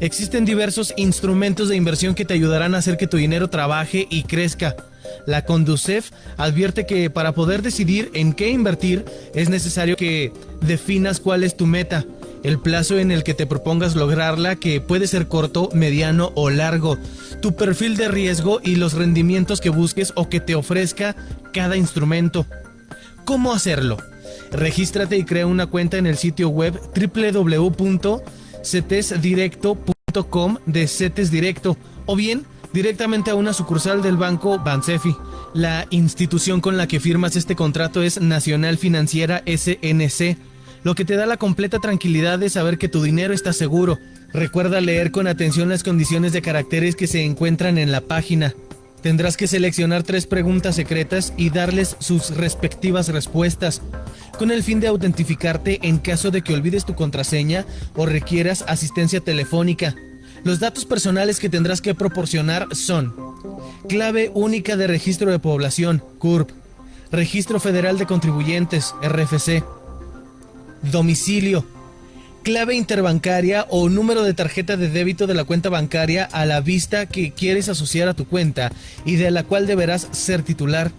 Existen diversos instrumentos de inversión que te ayudarán a hacer que tu dinero trabaje y crezca. La Conducef advierte que para poder decidir en qué invertir es necesario que definas cuál es tu meta, el plazo en el que te propongas lograrla, que puede ser corto, mediano o largo, tu perfil de riesgo y los rendimientos que busques o que te ofrezca cada instrumento. ¿Cómo hacerlo? Regístrate y crea una cuenta en el sitio web www.cetesdirecto.com de CETES Directo o bien directamente a una sucursal del banco Bansefi. La institución con la que firmas este contrato es Nacional Financiera SNC, lo que te da la completa tranquilidad de saber que tu dinero está seguro. Recuerda leer con atención las condiciones de caracteres que se encuentran en la página. Tendrás que seleccionar 3 preguntas secretas y darles sus respectivas respuestas, con el fin de autentificarte en caso de que olvides tu contraseña o requieras asistencia telefónica. Los datos personales que tendrás que proporcionar son: clave única de registro de población, CURP, Registro Federal de Contribuyentes, RFC, domicilio, clave interbancaria o número de tarjeta de débito de la cuenta bancaria a la vista que quieres asociar a tu cuenta y de la cual deberás ser titular,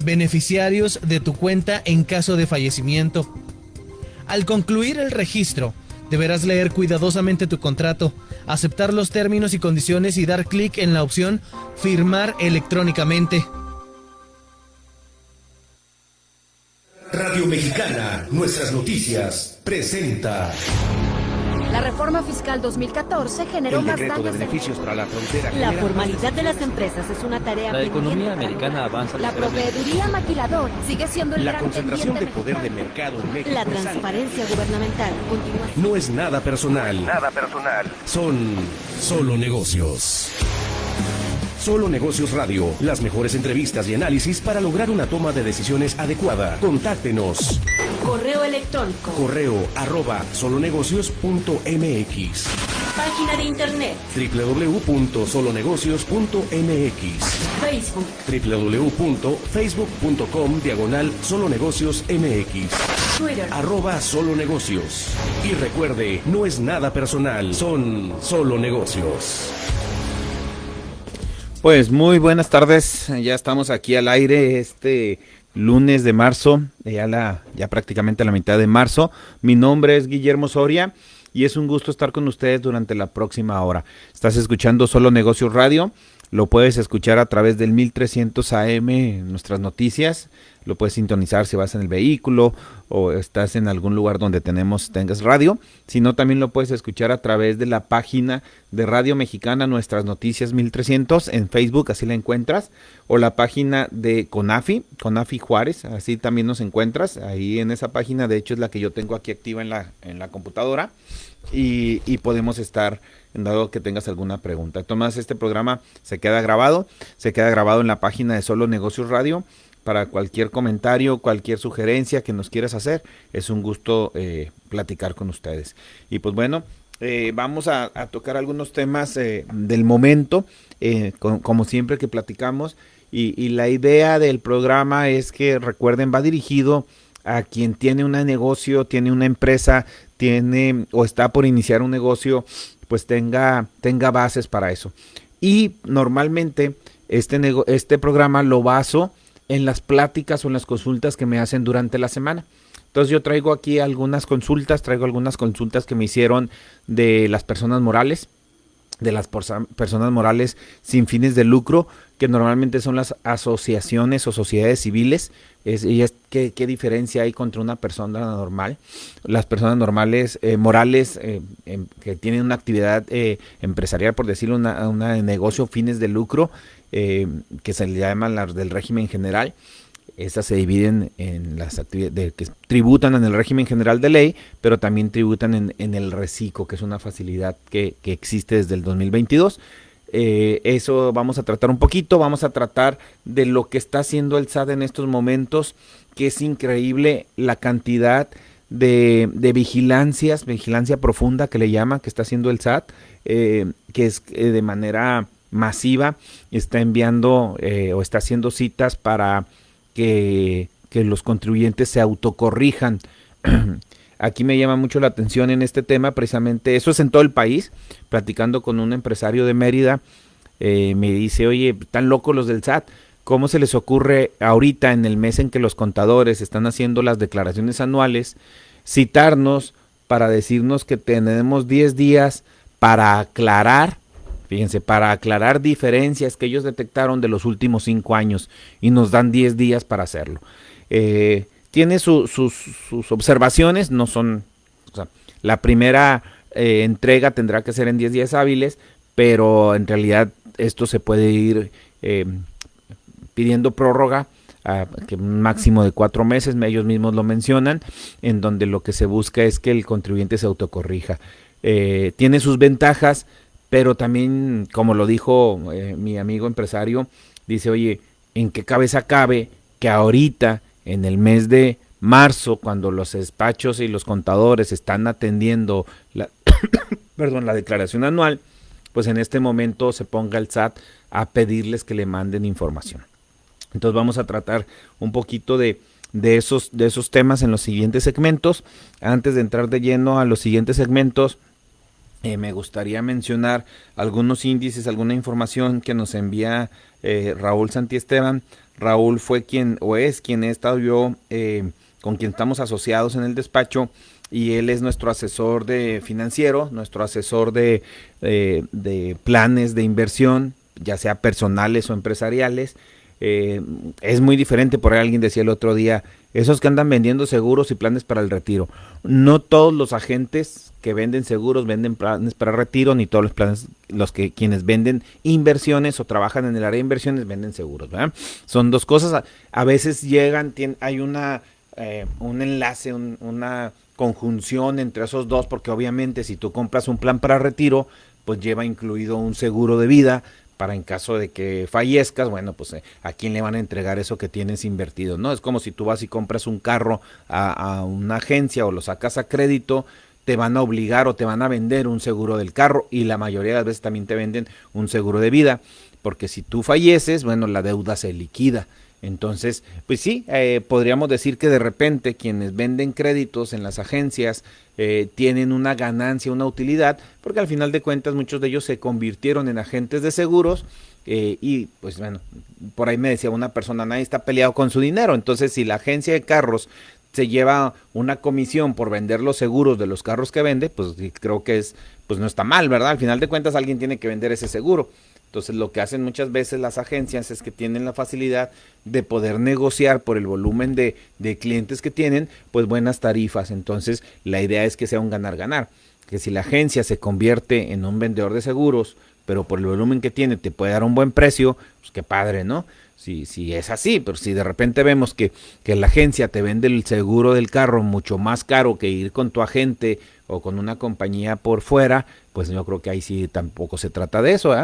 beneficiarios de tu cuenta en caso de fallecimiento. Al concluir el registro, deberás leer cuidadosamente tu contrato, aceptar los términos y condiciones y dar clic en la opción Firmar electrónicamente. Radio Mexicana, Nuestras Noticias, presenta. La reforma fiscal 2014 generó más daños de beneficios para la frontera. La formalidad de las empresas es una tarea La economía americana avanza. La proveeduría maquilador sigue siendo el La gran concentración de pendiente poder de mercado en México. La transparencia gubernamental continúa. No es nada personal. Nada personal. Son solo negocios. Solo Negocios Radio, las mejores entrevistas y análisis para lograr una toma de decisiones adecuada. Contáctenos. Correo electrónico. correo@solonegocios.mx. Página de internet. www.solonegocios.mx. Facebook. www.facebook.com/solonegociosmx. Twitter. @solonegocios. Y recuerde, no es nada personal, son solo negocios. Pues muy buenas tardes, ya estamos aquí al aire este lunes de marzo, ya prácticamente a la mitad de marzo. Mi nombre es Guillermo Soria y es un gusto estar con ustedes durante la próxima hora. Estás escuchando Solo Negocios Radio, lo puedes escuchar a través del 1300 AM, nuestras noticias, lo puedes sintonizar si vas en el vehículo o estás en algún lugar donde tengas radio, sino también lo puedes escuchar a través de la página de Radio Mexicana, Nuestras Noticias 1300, en Facebook, así la encuentras, o la página de Conafi Juárez, así también nos encuentras, ahí en esa página, de hecho es la que yo tengo aquí activa en la computadora, y podemos estar, en dado que tengas alguna pregunta. Tomás, este programa se queda grabado en la página de Solo Negocios Radio. Para cualquier comentario, cualquier sugerencia que nos quieras hacer, es un gusto platicar con ustedes. Y pues bueno, vamos a tocar algunos temas del momento, como siempre que platicamos, y la idea del programa es que, recuerden, va dirigido a quien tiene un negocio, tiene una empresa, o está por iniciar un negocio, pues tenga bases para eso. Y normalmente este programa lo baso en las pláticas o en las consultas que me hacen durante la semana. Entonces yo traigo aquí algunas consultas que me hicieron de las personas morales, personas morales sin fines de lucro, que normalmente son las asociaciones o sociedades civiles. ¿Qué diferencia hay contra una persona normal? Las personas normales, morales, que tienen una actividad empresarial, por decirlo, una de negocio, fines de lucro, que se le llaman las del régimen general. Estas se dividen en las actividades que tributan en el régimen general de ley, pero también tributan en el reciclo, que es una facilidad que existe desde el 2022. Eso vamos a tratar un poquito, vamos a tratar de lo que está haciendo el SAT en estos momentos, que es increíble la cantidad de vigilancia profunda que le llama, que está haciendo el SAT, que es de manera masiva, está enviando o está haciendo citas para que los contribuyentes se autocorrijan. aquí me llama mucho la atención en este tema, precisamente, eso es en todo el país, platicando con un empresario de Mérida, me dice, oye, están locos los del SAT, ¿cómo se les ocurre ahorita en el mes en que los contadores están haciendo las declaraciones anuales, citarnos para decirnos que tenemos 10 días para aclarar, fíjense, para aclarar diferencias que ellos detectaron de los últimos 5 años y nos dan 10 días para hacerlo? Tiene sus observaciones, no son, o sea, la primera entrega tendrá que ser en 10 días hábiles, pero en realidad esto se puede ir pidiendo prórroga a que un máximo de 4 meses, ellos mismos lo mencionan, en donde lo que se busca es que el contribuyente se autocorrija. Tiene sus ventajas, pero también, como lo dijo mi amigo empresario, dice, oye, ¿en qué cabeza cabe que ahorita, en el mes de marzo, cuando los despachos y los contadores están atendiendo la, la declaración anual, pues en este momento se ponga el SAT a pedirles que le manden información? Entonces vamos a tratar un poquito de esos temas en los siguientes segmentos. Antes de entrar de lleno a los siguientes segmentos, me gustaría mencionar algunos índices, alguna información que nos envía Raúl Santiesteban. Raúl fue quien he estado yo, con quien estamos asociados en el despacho, y él es nuestro asesor financiero, nuestro asesor de planes de inversión, ya sea personales o empresariales. Es muy diferente, por ahí alguien decía el otro día, esos que andan vendiendo seguros y planes para el retiro. No todos los agentes que venden seguros venden planes para retiro, ni todos los planes, quienes venden inversiones o trabajan en el área de inversiones venden seguros, ¿verdad? Son dos cosas. A veces hay un enlace, una conjunción entre esos dos, porque obviamente si tú compras un plan para retiro, pues lleva incluido un seguro de vida, para en caso de que fallezcas, bueno, pues a quién le van a entregar eso que tienes invertido, ¿no? Es como si tú vas y compras un carro a una agencia o lo sacas a crédito, te van a obligar o te van a vender un seguro del carro, y la mayoría de las veces también te venden un seguro de vida, porque si tú falleces, bueno, la deuda se liquida. Entonces, pues sí, podríamos decir que de repente quienes venden créditos en las agencias tienen una ganancia, una utilidad, porque al final de cuentas muchos de ellos se convirtieron en agentes de seguros, y pues bueno, por ahí me decía una persona, nadie está peleado con su dinero. Entonces, si la agencia de carros se lleva una comisión por vender los seguros de los carros que vende, pues creo que pues no está mal, ¿verdad? Al final de cuentas alguien tiene que vender ese seguro. Entonces lo que hacen muchas veces las agencias es que tienen la facilidad de poder negociar por el volumen de clientes que tienen, pues buenas tarifas. Entonces la idea es que sea un ganar-ganar, que si la agencia se convierte en un vendedor de seguros, pero por el volumen que tiene te puede dar un buen precio, pues qué padre, ¿no? Si es así, pero si de repente vemos que la agencia te vende el seguro del carro mucho más caro que ir con tu agente o con una compañía por fuera, pues yo creo que ahí sí tampoco se trata de eso,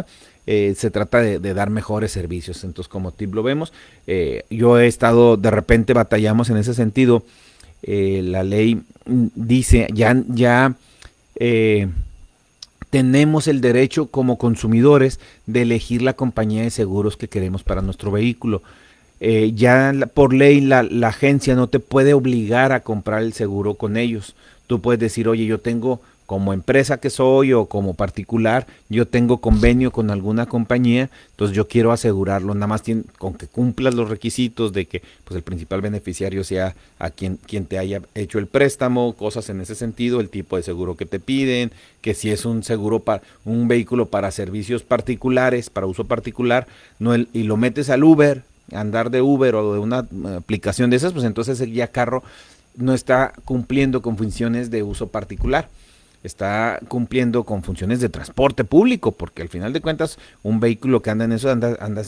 se trata de dar mejores servicios. Entonces, como tip lo vemos, yo he estado, de repente batallamos en ese sentido. La ley dice, ya tenemos el derecho como consumidores de elegir la compañía de seguros que queremos para nuestro vehículo. Por ley la agencia no te puede obligar a comprar el seguro con ellos. Tú puedes decir, oye, yo tengo, como empresa que soy o como particular, yo tengo convenio con alguna compañía, entonces yo quiero asegurarlo, nada más con que cumplas los requisitos de que pues el principal beneficiario sea a quien te haya hecho el préstamo, cosas en ese sentido, el tipo de seguro que te piden, que si es un seguro para un vehículo para servicios particulares, para uso particular, y lo metes al Uber, andar de Uber o de una aplicación de esas, pues entonces el ya carro no está cumpliendo con funciones de uso particular, está cumpliendo con funciones de transporte público, porque al final de cuentas un vehículo que anda en eso anda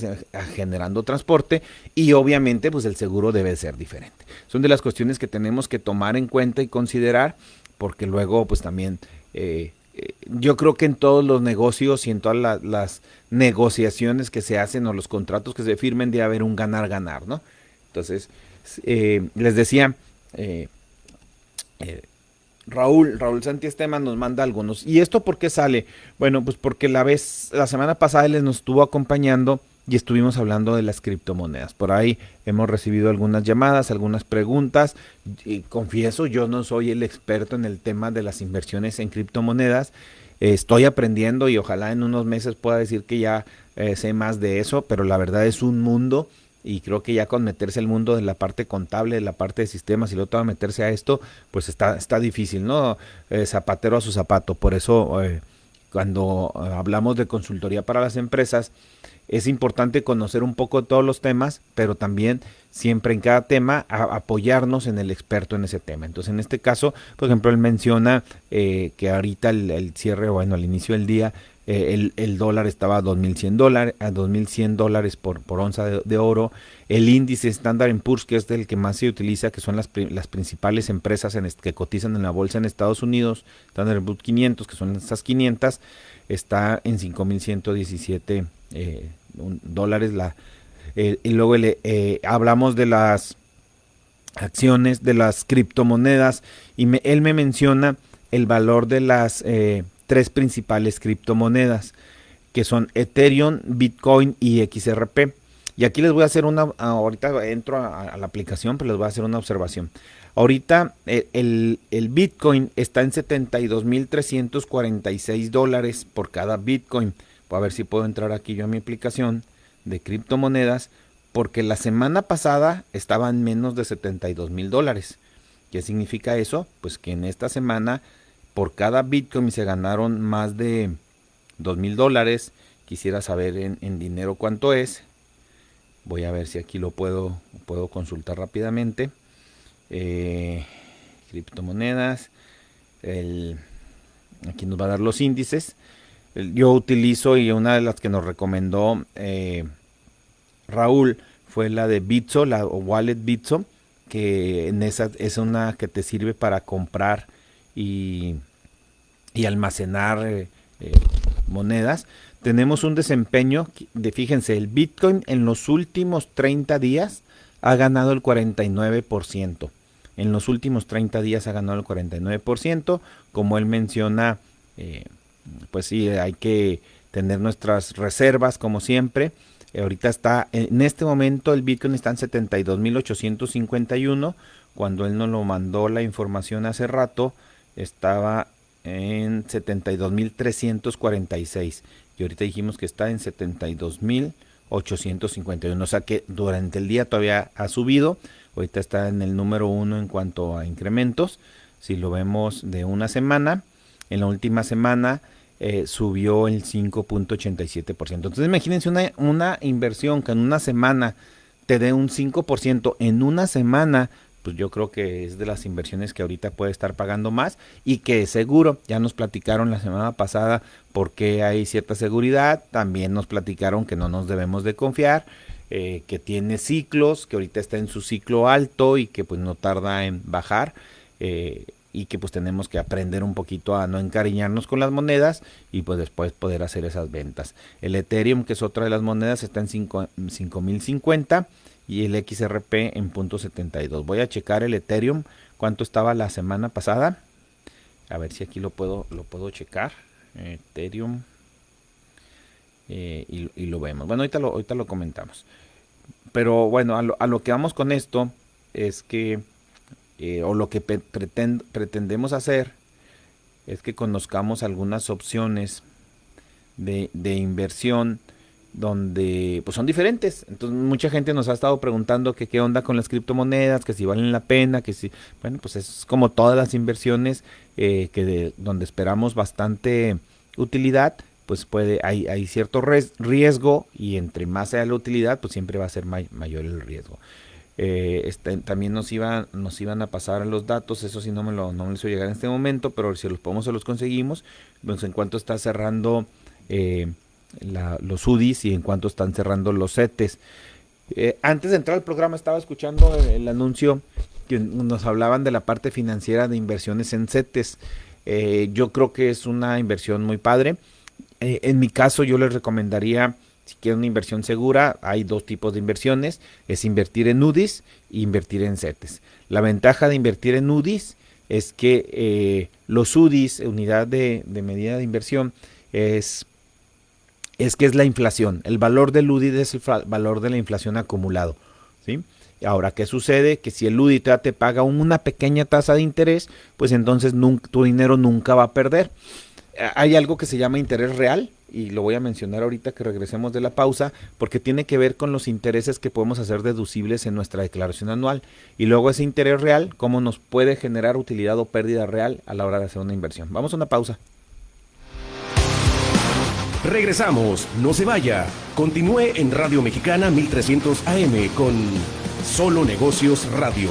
generando transporte, y obviamente pues el seguro debe ser diferente. Son de las cuestiones que tenemos que tomar en cuenta y considerar, porque luego pues también yo creo que en todos los negocios y en todas las negociaciones que se hacen o los contratos que se firmen debe haber un ganar-ganar, ¿no? Entonces, les decía, Raúl Santiesteban nos manda algunos. ¿Y esto por qué sale? Bueno, pues porque la semana pasada él nos estuvo acompañando y estuvimos hablando de las criptomonedas. Por ahí hemos recibido algunas llamadas, algunas preguntas. Y confieso, yo no soy el experto en el tema de las inversiones en criptomonedas. Estoy aprendiendo y ojalá en unos meses pueda decir que ya sé más de eso, pero la verdad es un mundo. Y creo que ya con meterse el mundo de la parte contable, de la parte de sistemas y luego todo meterse a esto, pues está difícil, ¿no? Zapatero a su zapato. Por eso cuando hablamos de consultoría para las empresas, es importante conocer un poco todos los temas, pero también siempre en cada tema apoyarnos en el experto en ese tema. Entonces, en este caso, por ejemplo, él menciona que ahorita el cierre, bueno, al inicio del día, el dólar estaba a $2,100 por onza de oro. El índice Standard & Poor's, que es el que más se utiliza, que son las principales empresas que cotizan en la bolsa en Estados Unidos, Standard & Poor's 500, que son estas 500, está en 5,117 dólares. Y luego hablamos de las acciones, de las criptomonedas, y él me menciona el valor de las tres principales criptomonedas, que son Ethereum, Bitcoin y XRP. Y aquí les voy a hacer ahorita entro a la aplicación, pero les voy a hacer una observación. Ahorita el Bitcoin está en $72,346 por cada Bitcoin. Voy a ver si puedo entrar aquí yo a mi aplicación de criptomonedas, porque la semana pasada estaba en menos de $72,000. ¿Qué significa eso? Pues que en esta semana por cada Bitcoin se ganaron más de $2,000. Quisiera saber en dinero cuánto es. Voy a ver si aquí lo puedo consultar rápidamente. Criptomonedas. Aquí nos va a dar los índices. Yo utilizo, y una de las que nos recomendó Raúl fue la de Bitso, la Wallet Bitso, que en esa es una que te sirve para comprar y almacenar monedas. Tenemos un desempeño fíjense, el Bitcoin en los últimos 30 días ha ganado el 49%. En los últimos 30 días ha ganado el 49%. Como él menciona, pues sí, hay que tener nuestras reservas como siempre. Ahorita está, en este momento el Bitcoin está en 72,851. Cuando él nos lo mandó la información hace rato, estaba en 72,346. Y ahorita dijimos que está en 72,851. O sea que durante el día todavía ha subido. Ahorita está en el número 1 en cuanto a incrementos. Si lo vemos de una semana, en la última semana subió el 5,87%. Entonces imagínense una inversión que en una semana te dé un 5% en una semana. Pues yo creo que es de las inversiones que ahorita puede estar pagando más, y que seguro, ya nos platicaron la semana pasada porque hay cierta seguridad. También nos platicaron que no nos debemos de confiar, que tiene ciclos, que ahorita está en su ciclo alto y que pues no tarda en bajar, y que pues tenemos que aprender un poquito a no encariñarnos con las monedas y pues después poder hacer esas ventas. El Ethereum, que es otra de las monedas, está en 5,050 y el XRP en .72. Voy a checar el Ethereum, cuánto estaba la semana pasada. A ver si aquí lo puedo checar. Ethereum. Y lo vemos. Bueno, ahorita lo comentamos. Pero bueno, a lo que vamos con esto es que, o lo que pretendemos hacer, es que conozcamos algunas opciones de inversión donde pues son diferentes. Entonces mucha gente nos ha estado preguntando que qué onda con las criptomonedas, que si valen la pena, que si, bueno, pues es como todas las inversiones, donde esperamos bastante utilidad, pues hay cierto riesgo, y entre más sea la utilidad, pues siempre va a ser mayor el riesgo. También nos iban a pasar los datos, eso sí no me lo hizo llegar en este momento, pero si los podemos, se los conseguimos. Pues en cuanto está cerrando los UDIs y en cuanto están cerrando los CETES. Antes de entrar al programa estaba escuchando el anuncio que nos hablaban de la parte financiera de inversiones en CETES. Yo creo que es una inversión muy padre. En mi caso yo les recomendaría, si quieren una inversión segura, hay dos tipos de inversiones: es invertir en UDIs e invertir en CETES. La ventaja de invertir en UDIs es que los UDIs, unidad de medida de inversión, es es que es la inflación. El valor del UDI es el valor de la inflación acumulado, ¿sí? Ahora, ¿qué sucede? Que si el UDI te paga una pequeña tasa de interés, pues entonces tu dinero nunca va a perder. Hay algo que se llama interés real, y lo voy a mencionar ahorita que regresemos de la pausa, porque tiene que ver con los intereses que podemos hacer deducibles en nuestra declaración anual. Y luego ese interés real, cómo nos puede generar utilidad o pérdida real a la hora de hacer una inversión. Vamos a una pausa. Regresamos, no se vaya. Continúe en Radio Mexicana 1300 AM con Solo Negocios Radio.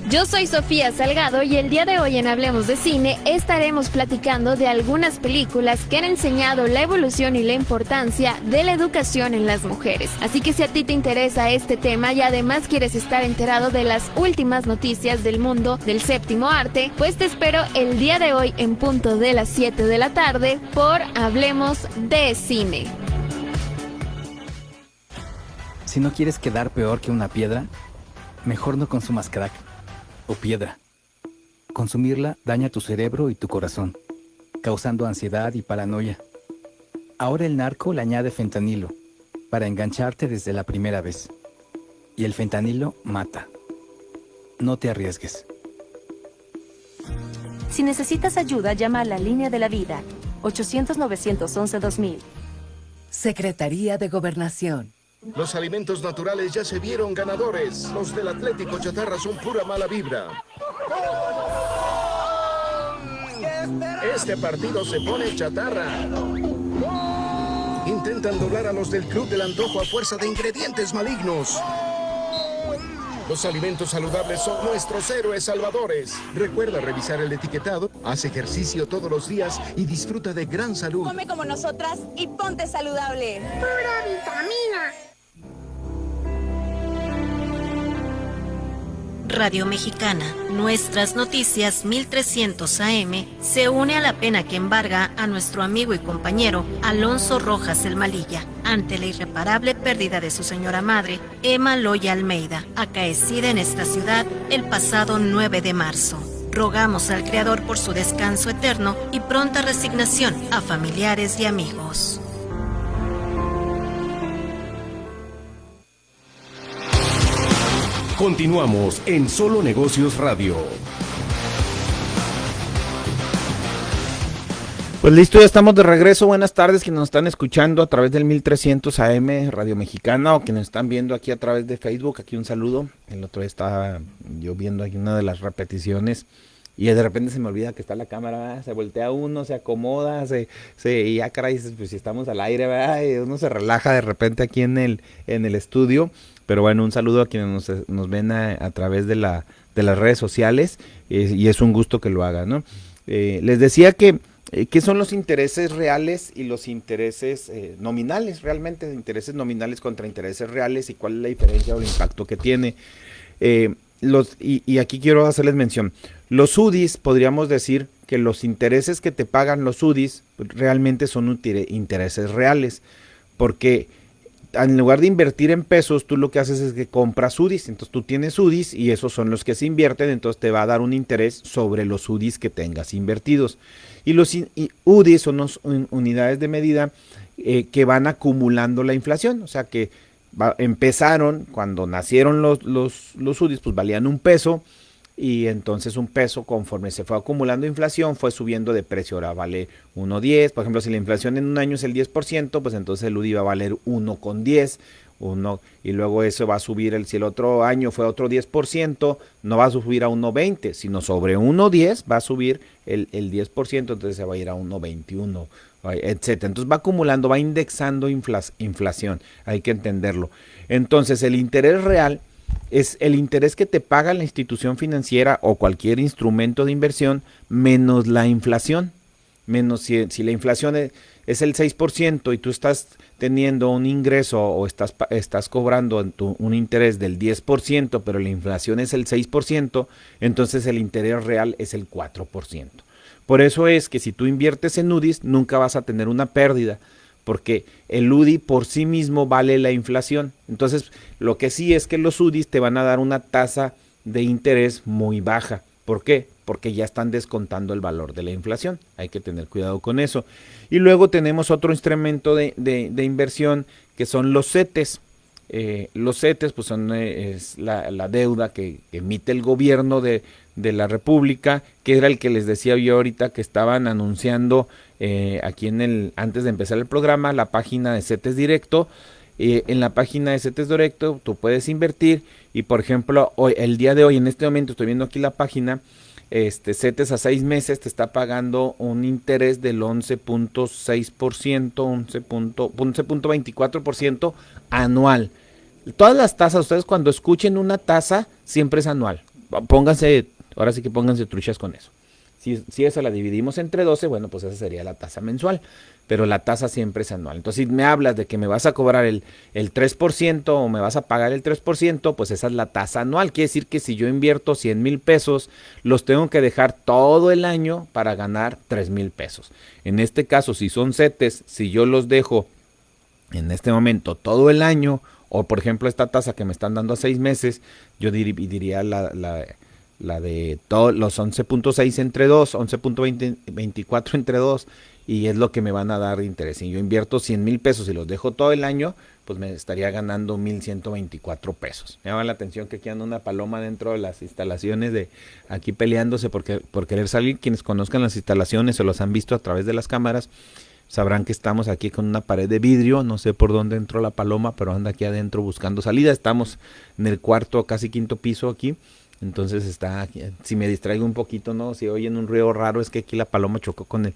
Yo soy Sofía Salgado y el día de hoy en Hablemos de Cine estaremos platicando de algunas películas que han enseñado la evolución y la importancia de la educación en las mujeres. Así que si a ti te interesa este tema y además quieres estar enterado de las últimas noticias del mundo del séptimo arte, pues te espero el día de hoy en punto de las 7 de la tarde por Hablemos de Cine. Si no quieres quedar peor que una piedra, mejor no consumas crack o piedra. Consumirla daña tu cerebro y tu corazón, causando ansiedad y paranoia. Ahora el narco le añade fentanilo para engancharte desde la primera vez. Y el fentanilo mata. No te arriesgues. Si necesitas ayuda, llama a la Línea de la Vida, 800-911-2000. Secretaría de Gobernación. Los alimentos naturales ya se vieron ganadores. Los del Atlético Chatarra son pura mala vibra. Este partido se pone chatarra. Intentan doblar a los del Club del Antojo a fuerza de ingredientes malignos. Los alimentos saludables son nuestros héroes salvadores. Recuerda revisar el etiquetado, haz ejercicio todos los días y disfruta de gran salud. Come como nosotras y ponte saludable. ¡Pura vitamina! Radio Mexicana, Nuestras Noticias 1300 AM, se une a la pena que embarga a nuestro amigo y compañero Alonso Rojas el Malilla, ante la irreparable pérdida de su señora madre, Emma Loya Almeida, acaecida en esta ciudad el pasado 9 de marzo. Rogamos al Creador por su descanso eterno y pronta resignación a familiares y amigos. Continuamos en Solo Negocios Radio. Pues listo, ya estamos de regreso. Buenas tardes, quienes nos están escuchando a través del 1300 AM Radio Mexicana o quienes nos están viendo aquí a través de Facebook. Aquí un saludo. El otro día estaba yo viendo aquí una de las repeticiones y de repente se me olvida que está la cámara, ¿verdad? Se voltea uno, se acomoda, y ya caray, pues si estamos al aire, ¿verdad? Y uno se relaja de repente aquí en el estudio. Pero bueno, un saludo a quienes nos ven a través de las redes sociales y es un gusto que lo hagan, ¿no? Les decía que ¿qué son los intereses reales y los intereses nominales? Realmente, intereses nominales contra intereses reales y cuál es la diferencia o el impacto que tiene. Y aquí quiero hacerles mención. Los UDIs, podríamos decir que los intereses que te pagan los UDIs realmente son intereses reales, porque en lugar de invertir en pesos, tú lo que haces es que compras UDIs, entonces tú tienes UDIs y esos son los que se invierten, entonces te va a dar un interés sobre los UDIs que tengas invertidos. Y los UDIs son unidades de medida que van acumulando la inflación, o sea que empezaron, cuando nacieron los UDIs, pues valían $1, y entonces $1, conforme se fue acumulando inflación, fue subiendo de precio. Ahora vale 1.10, por ejemplo, si la inflación en un año es el 10%, pues entonces el UDI va a valer 1.10, y luego eso va a subir, si el otro año fue otro 10%, no va a subir a 1.20, sino sobre 1.10 va a subir el 10%, entonces se va a ir a 1.21, etcétera. Entonces va acumulando, va indexando inflación, hay que entenderlo. Entonces el interés real es el interés que te paga la institución financiera o cualquier instrumento de inversión menos la inflación, menos si la inflación es el 6% y tú estás teniendo un ingreso o estás cobrando un interés del 10%, pero la inflación es el 6%, entonces el interés real es el 4%. Por eso es que si tú inviertes en UDIs nunca vas a tener una pérdida, porque el UDI por sí mismo vale la inflación. Entonces, lo que sí es que los UDIs te van a dar una tasa de interés muy baja. ¿Por qué? porque ya están descontando el valor de la inflación. Hay que tener cuidado con eso. Y luego tenemos otro instrumento de inversión que son los CETES. Los CETES pues es la deuda que emite el gobierno de la República, que era el que les decía yo ahorita que estaban anunciando aquí antes de empezar el programa, la página de CETES Directo. En la página de CETES Directo tú puedes invertir y, por ejemplo, el día de hoy, en este momento estoy viendo aquí la página, CETES a 6 meses te está pagando un interés del 11.6%, 11.24% anual. Todas las tasas, ustedes cuando escuchen una tasa, siempre es anual. Ahora sí que pónganse truchas con eso. Si esa la dividimos entre 12, bueno, pues esa sería la tasa mensual, pero la tasa siempre es anual. Entonces, si me hablas de que me vas a cobrar el 3% o me vas a pagar el 3%, pues esa es la tasa anual. Quiere decir que si yo invierto 100,000 pesos, los tengo que dejar todo el año para ganar 3,000 pesos. En este caso, si son CETES, si yo los dejo en este momento todo el año, o por ejemplo esta tasa que me están dando a 6 meses, yo diría la de todos los 11.6 entre 2, 11.24 entre 2, y es lo que me van a dar de interés. Si yo invierto 100,000 pesos y los dejo todo el año, pues me estaría ganando 1,124 pesos. Me llama la atención que aquí anda una paloma dentro de las instalaciones de aquí peleándose por querer salir. Quienes conozcan las instalaciones o los han visto a través de las cámaras, sabrán que estamos aquí con una pared de vidrio. No sé por dónde entró la paloma, pero anda aquí adentro buscando salida. Estamos en el cuarto, casi quinto piso aquí. Entonces está aquí. Si me distraigo un poquito, ¿no? Si oyen un ruido raro, es que aquí la paloma chocó con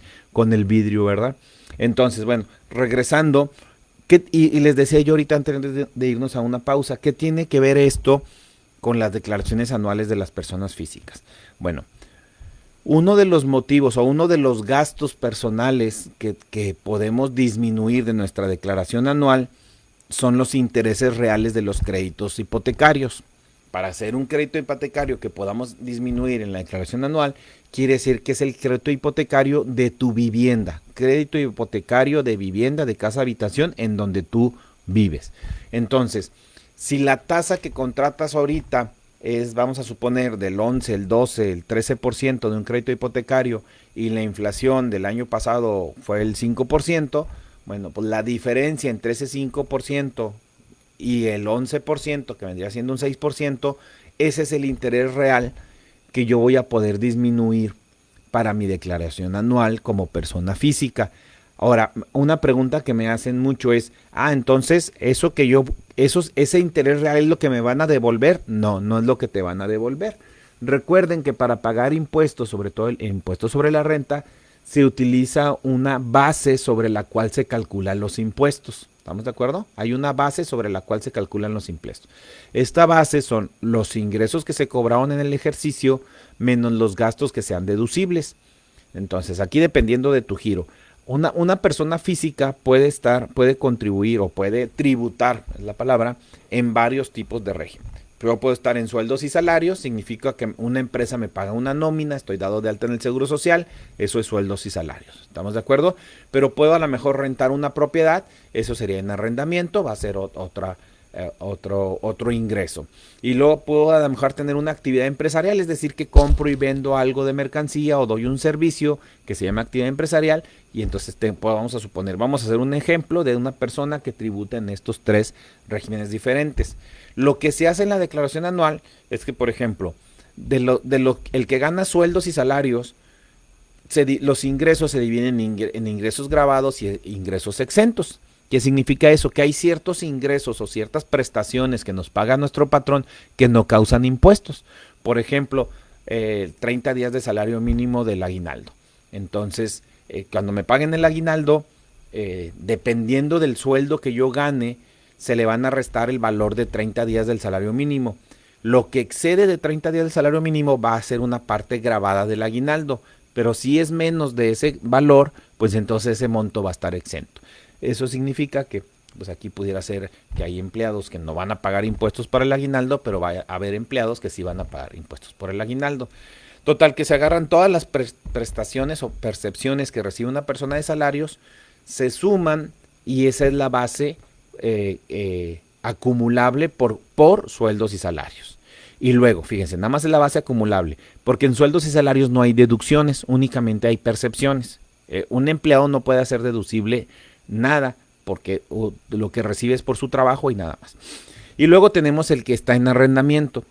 el vidrio, ¿verdad? Entonces, bueno, regresando, y les decía yo ahorita antes de irnos a una pausa, ¿qué tiene que ver esto con las declaraciones anuales de las personas físicas? Bueno, uno de los motivos o uno de los gastos personales que podemos disminuir de nuestra declaración anual son los intereses reales de los créditos hipotecarios. Para hacer un crédito hipotecario que podamos disminuir en la declaración anual, quiere decir que es el crédito hipotecario de tu vivienda, crédito hipotecario de vivienda, de casa habitación en donde tú vives. Entonces, si la tasa que contratas ahorita es, vamos a suponer, del 11, el 12, el 13% de un crédito hipotecario y la inflación del año pasado fue el 5%, bueno, pues la diferencia entre ese 5% y el 11%, que vendría siendo un 6%, ese es el interés real que yo voy a poder disminuir para mi declaración anual como persona física. Ahora, una pregunta que me hacen mucho es, entonces, ese interés real es lo que me van a devolver. No, no es lo que te van a devolver. Recuerden que para pagar impuestos, sobre todo el impuesto sobre la renta, se utiliza una base sobre la cual se calculan los impuestos. ¿Estamos de acuerdo? Hay una base sobre la cual se calculan los impuestos. Esta base son los ingresos que se cobraron en el ejercicio menos los gastos que sean deducibles. Entonces, aquí dependiendo de tu giro, una persona física puede contribuir o puede tributar, es la palabra, en varios tipos de régimen. Yo puedo estar en sueldos y salarios, significa que una empresa me paga una nómina, estoy dado de alta en el Seguro Social, eso es sueldos y salarios, ¿estamos de acuerdo? Pero puedo a lo mejor rentar una propiedad, eso sería en arrendamiento, va a ser otro ingreso. Y luego puedo a lo mejor tener una actividad empresarial, es decir, que compro y vendo algo de mercancía o doy un servicio que se llama actividad empresarial, y entonces vamos a hacer un ejemplo de una persona que tributa en estos 3 regímenes diferentes. Lo que se hace en la declaración anual es que, por ejemplo, el que gana sueldos y salarios, los ingresos se dividen en ingresos grabados y ingresos exentos. ¿Qué significa eso? Que hay ciertos ingresos o ciertas prestaciones que nos paga nuestro patrón que no causan impuestos. Por ejemplo, 30 días de salario mínimo del aguinaldo. Entonces, cuando me paguen el aguinaldo, dependiendo del sueldo que yo gane, se le van a restar el valor de 30 días del salario mínimo. Lo que excede de 30 días del salario mínimo va a ser una parte grabada del aguinaldo, pero si es menos de ese valor, pues entonces ese monto va a estar exento. Eso significa que, pues aquí pudiera ser que hay empleados que no van a pagar impuestos por el aguinaldo, pero va a haber empleados que sí van a pagar impuestos por el aguinaldo. Total, que se agarran todas las prestaciones o percepciones que recibe una persona de salarios, se suman y esa es la base acumulable por sueldos y salarios. Y luego, fíjense, nada más es la base acumulable, porque en sueldos y salarios no hay deducciones, únicamente hay percepciones. Un empleado no puede hacer deducible nada, porque lo que recibe es por su trabajo y nada más. Y luego tenemos el que está en arrendamiento.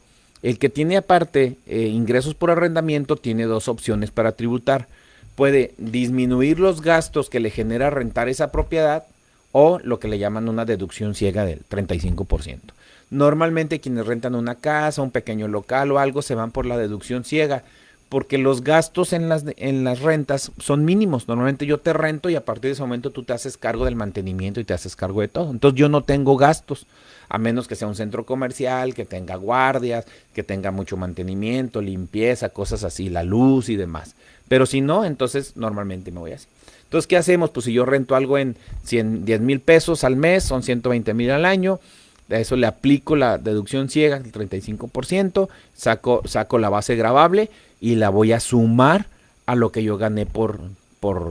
El que tiene aparte ingresos por arrendamiento tiene dos opciones para tributar. Puede disminuir los gastos que le genera rentar esa propiedad o lo que le llaman una deducción ciega del 35%. Normalmente quienes rentan una casa, un pequeño local o algo se van por la deducción ciega, porque los gastos en las rentas son mínimos. Normalmente yo te rento y a partir de ese momento tú te haces cargo del mantenimiento y te haces cargo de todo. Entonces yo no tengo gastos, a menos que sea un centro comercial, que tenga guardias, que tenga mucho mantenimiento, limpieza, cosas así, la luz y demás. Pero si no, entonces normalmente me voy así. Entonces, ¿qué hacemos? Pues si yo rento algo en 10 mil pesos al mes, son 120 mil al año. A eso le aplico la deducción ciega, el 35%, saco la base gravable y la voy a sumar a lo que yo gané por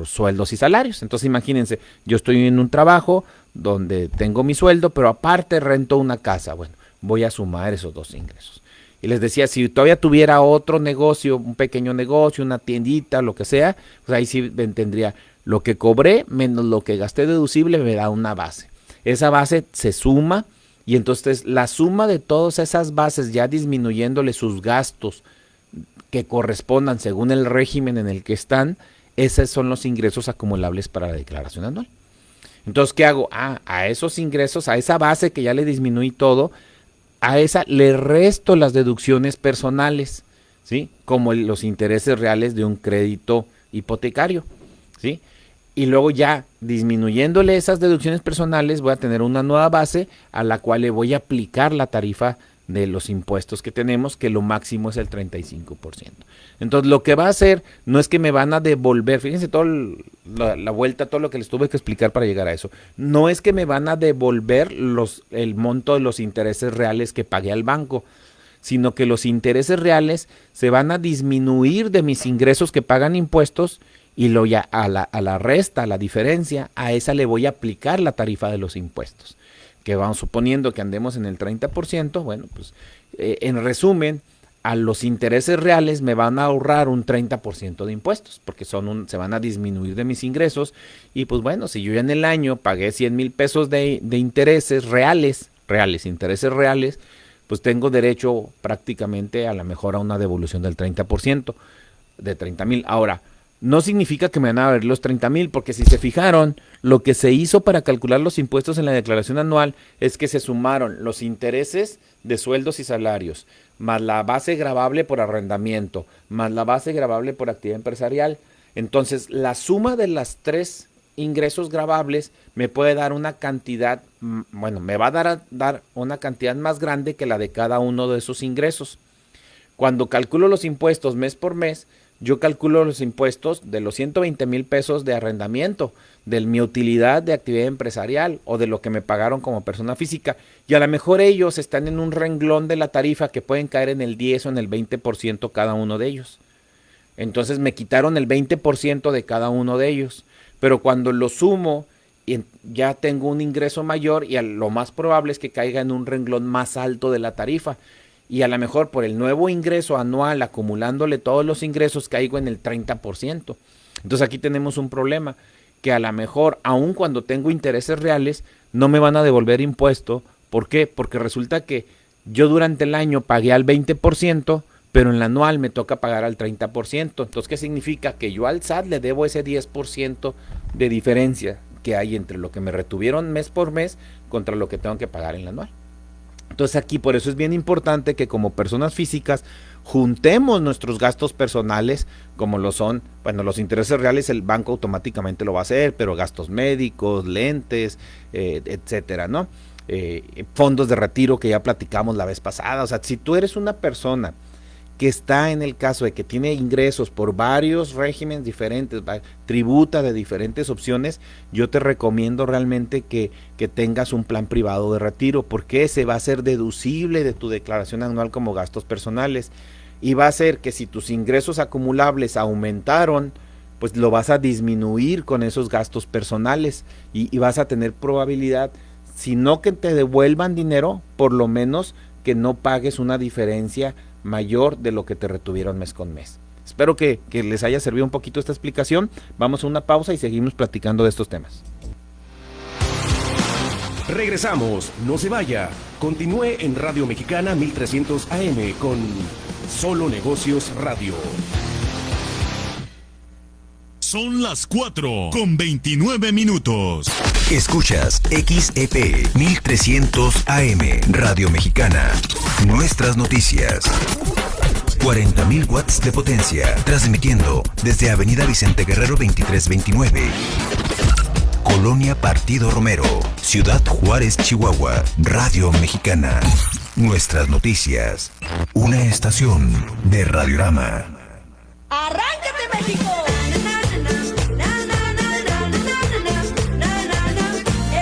sueldos y salarios. Entonces imagínense, yo estoy en un trabajo donde tengo mi sueldo, pero aparte rento una casa. Bueno, voy a sumar esos dos ingresos. Y les decía, si todavía tuviera otro negocio, un pequeño negocio, una tiendita, lo que sea, pues ahí sí tendría lo que cobré menos lo que gasté deducible, me da una base. Esa base se suma. Y entonces la suma de todas esas bases, ya disminuyéndole sus gastos que correspondan según el régimen en el que están, esos son los ingresos acumulables para la declaración anual. Entonces, ¿qué hago? A esos ingresos, a esa base que ya le disminuí todo, a esa le resto las deducciones personales, ¿sí? Como los intereses reales de un crédito hipotecario, ¿sí? Y luego ya disminuyéndole esas deducciones personales voy a tener una nueva base a la cual le voy a aplicar la tarifa de los impuestos que tenemos, que lo máximo es el 35%. Entonces lo que va a hacer no es que me van a devolver, fíjense toda la vuelta, todo lo que les tuve que explicar para llegar a eso. No es que me van a devolver el monto de los intereses reales que pagué al banco, sino que los intereses reales se van a disminuir de mis ingresos que pagan impuestos. Y luego ya a la resta, a la diferencia, a esa le voy a aplicar la tarifa de los impuestos. Que vamos suponiendo que andemos en el 30%, bueno, pues en resumen, a los intereses reales me van a ahorrar un 30% de impuestos, porque se van a disminuir de mis ingresos. Y pues bueno, si yo ya en el año pagué 100 mil pesos de intereses intereses reales, pues tengo derecho prácticamente a la mejor a una devolución del 30%, de 30 mil. Ahora, no significa que me van a ver los 30 mil, porque si se fijaron, lo que se hizo para calcular los impuestos en la declaración anual es que se sumaron los intereses de sueldos y salarios, más la base gravable por arrendamiento, más la base gravable por actividad empresarial. Entonces, la suma de las tres ingresos gravables me puede dar una cantidad, me va a dar una cantidad más grande que la de cada uno de esos ingresos. Cuando calculo los impuestos mes por mes, yo calculo los impuestos de los 120 mil pesos de arrendamiento, de mi utilidad de actividad empresarial o de lo que me pagaron como persona física. Y a lo mejor ellos están en un renglón de la tarifa que pueden caer en el 10 o en el 20% cada uno de ellos. Entonces me quitaron el 20% de cada uno de ellos. Pero cuando lo sumo, ya tengo un ingreso mayor y lo más probable es que caiga en un renglón más alto de la tarifa. Y a lo mejor por el nuevo ingreso anual, acumulándole todos los ingresos, caigo en el 30%. Entonces aquí tenemos un problema, que a lo mejor, aun cuando tengo intereses reales, no me van a devolver impuesto. ¿Por qué? Porque resulta que yo durante el año pagué al 20%, pero en el anual me toca pagar al 30%. Entonces, ¿qué significa? Que yo al SAT le debo ese 10% de diferencia que hay entre lo que me retuvieron mes por mes contra lo que tengo que pagar en el anual. Entonces aquí por eso es bien importante que como personas físicas juntemos nuestros gastos personales, como lo son, los intereses reales el banco automáticamente lo va a hacer, pero gastos médicos, lentes, etcétera, ¿no? Fondos de retiro que ya platicamos la vez pasada. O sea, si tú eres una persona que está en el caso de que tiene ingresos por varios regímenes diferentes, tributa de diferentes opciones, yo te recomiendo realmente que tengas un plan privado de retiro, porque ese va a ser deducible de tu declaración anual como gastos personales y va a hacer que si tus ingresos acumulables aumentaron, pues lo vas a disminuir con esos gastos personales y vas a tener probabilidad, si no que te devuelvan dinero, por lo menos que no pagues una diferencia mayor de lo que te retuvieron mes con mes. Espero que les haya servido un poquito esta explicación. Vamos a una pausa y seguimos platicando de estos temas. Regresamos, no se vaya. Continúe en Radio Mexicana 1300 AM con Solo Negocios Radio. Son las 4:29. Escuchas XEP 1300 AM, Radio Mexicana. Nuestras noticias. 40.000 watts de potencia, transmitiendo desde Avenida Vicente Guerrero 2329. Colonia Partido Romero, Ciudad Juárez, Chihuahua. Radio Mexicana. Nuestras noticias. Una estación de Radiorama. ¡Arráncate, México!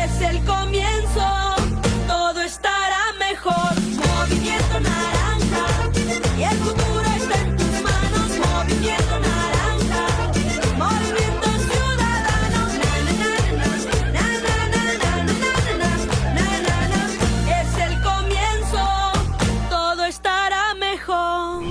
Es el comienzo, todo estará mejor. Movimiento Naranja, y el futuro está en tus manos. Movimiento Naranja, Movimiento Ciudadano. Es el comienzo, todo estará mejor.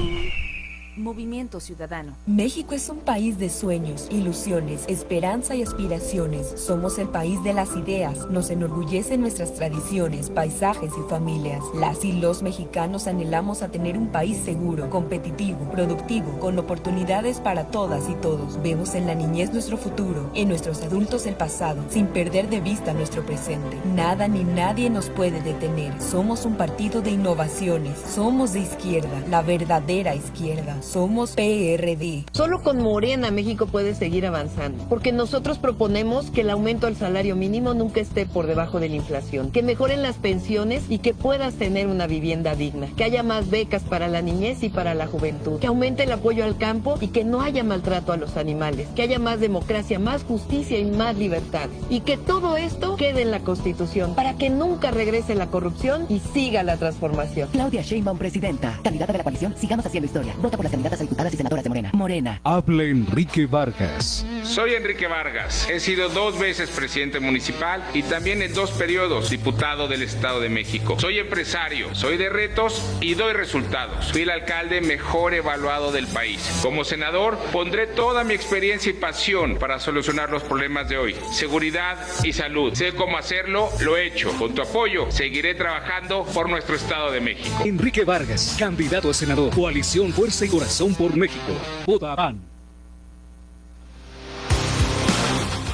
Movimiento Ciudadano. México es un país de sueños, ilusiones, esperanza y aspiraciones. Somos el país de las ideas. Nos enorgullecen nuestras tradiciones, paisajes y familias. Las y los mexicanos anhelamos a tener un país seguro, competitivo, productivo, con oportunidades para todas y todos. Vemos en la niñez nuestro futuro, en nuestros adultos el pasado, sin perder de vista nuestro presente. Nada ni nadie nos puede detener. Somos un partido de innovaciones. Somos de izquierda, la verdadera izquierda. Somos PRD. Solo con Morena México puede seguir avanzando, porque nosotros proponemos que el aumento al salario mínimo nunca esté por debajo de la inflación, que mejoren las pensiones y que puedas tener una vivienda digna, que haya más becas para la niñez y para la juventud, que aumente el apoyo al campo y que no haya maltrato a los animales, que haya más democracia, más justicia y más libertad, y que todo esto quede en la Constitución para que nunca regrese la corrupción y siga la transformación. Claudia Sheinbaum, presidenta, candidata de la coalición Sigamos Haciendo Historia. Vota por las candidatas a diputadas y senadoras de Morena. Morena. Habla Enrique Vargas. Soy Enrique Vargas. He sido 2 veces presidente municipal y también en 2 periodos diputado del Estado de México. Soy empresario, soy de retos y doy resultados. Fui el alcalde mejor evaluado del país. Como senador, pondré toda mi experiencia y pasión para solucionar los problemas de hoy. Seguridad y salud. Sé cómo hacerlo, lo he hecho. Con tu apoyo, seguiré trabajando por nuestro Estado de México. Enrique Vargas, candidato a senador. Coalición Fuerza y Corazón por México. Vota PAN.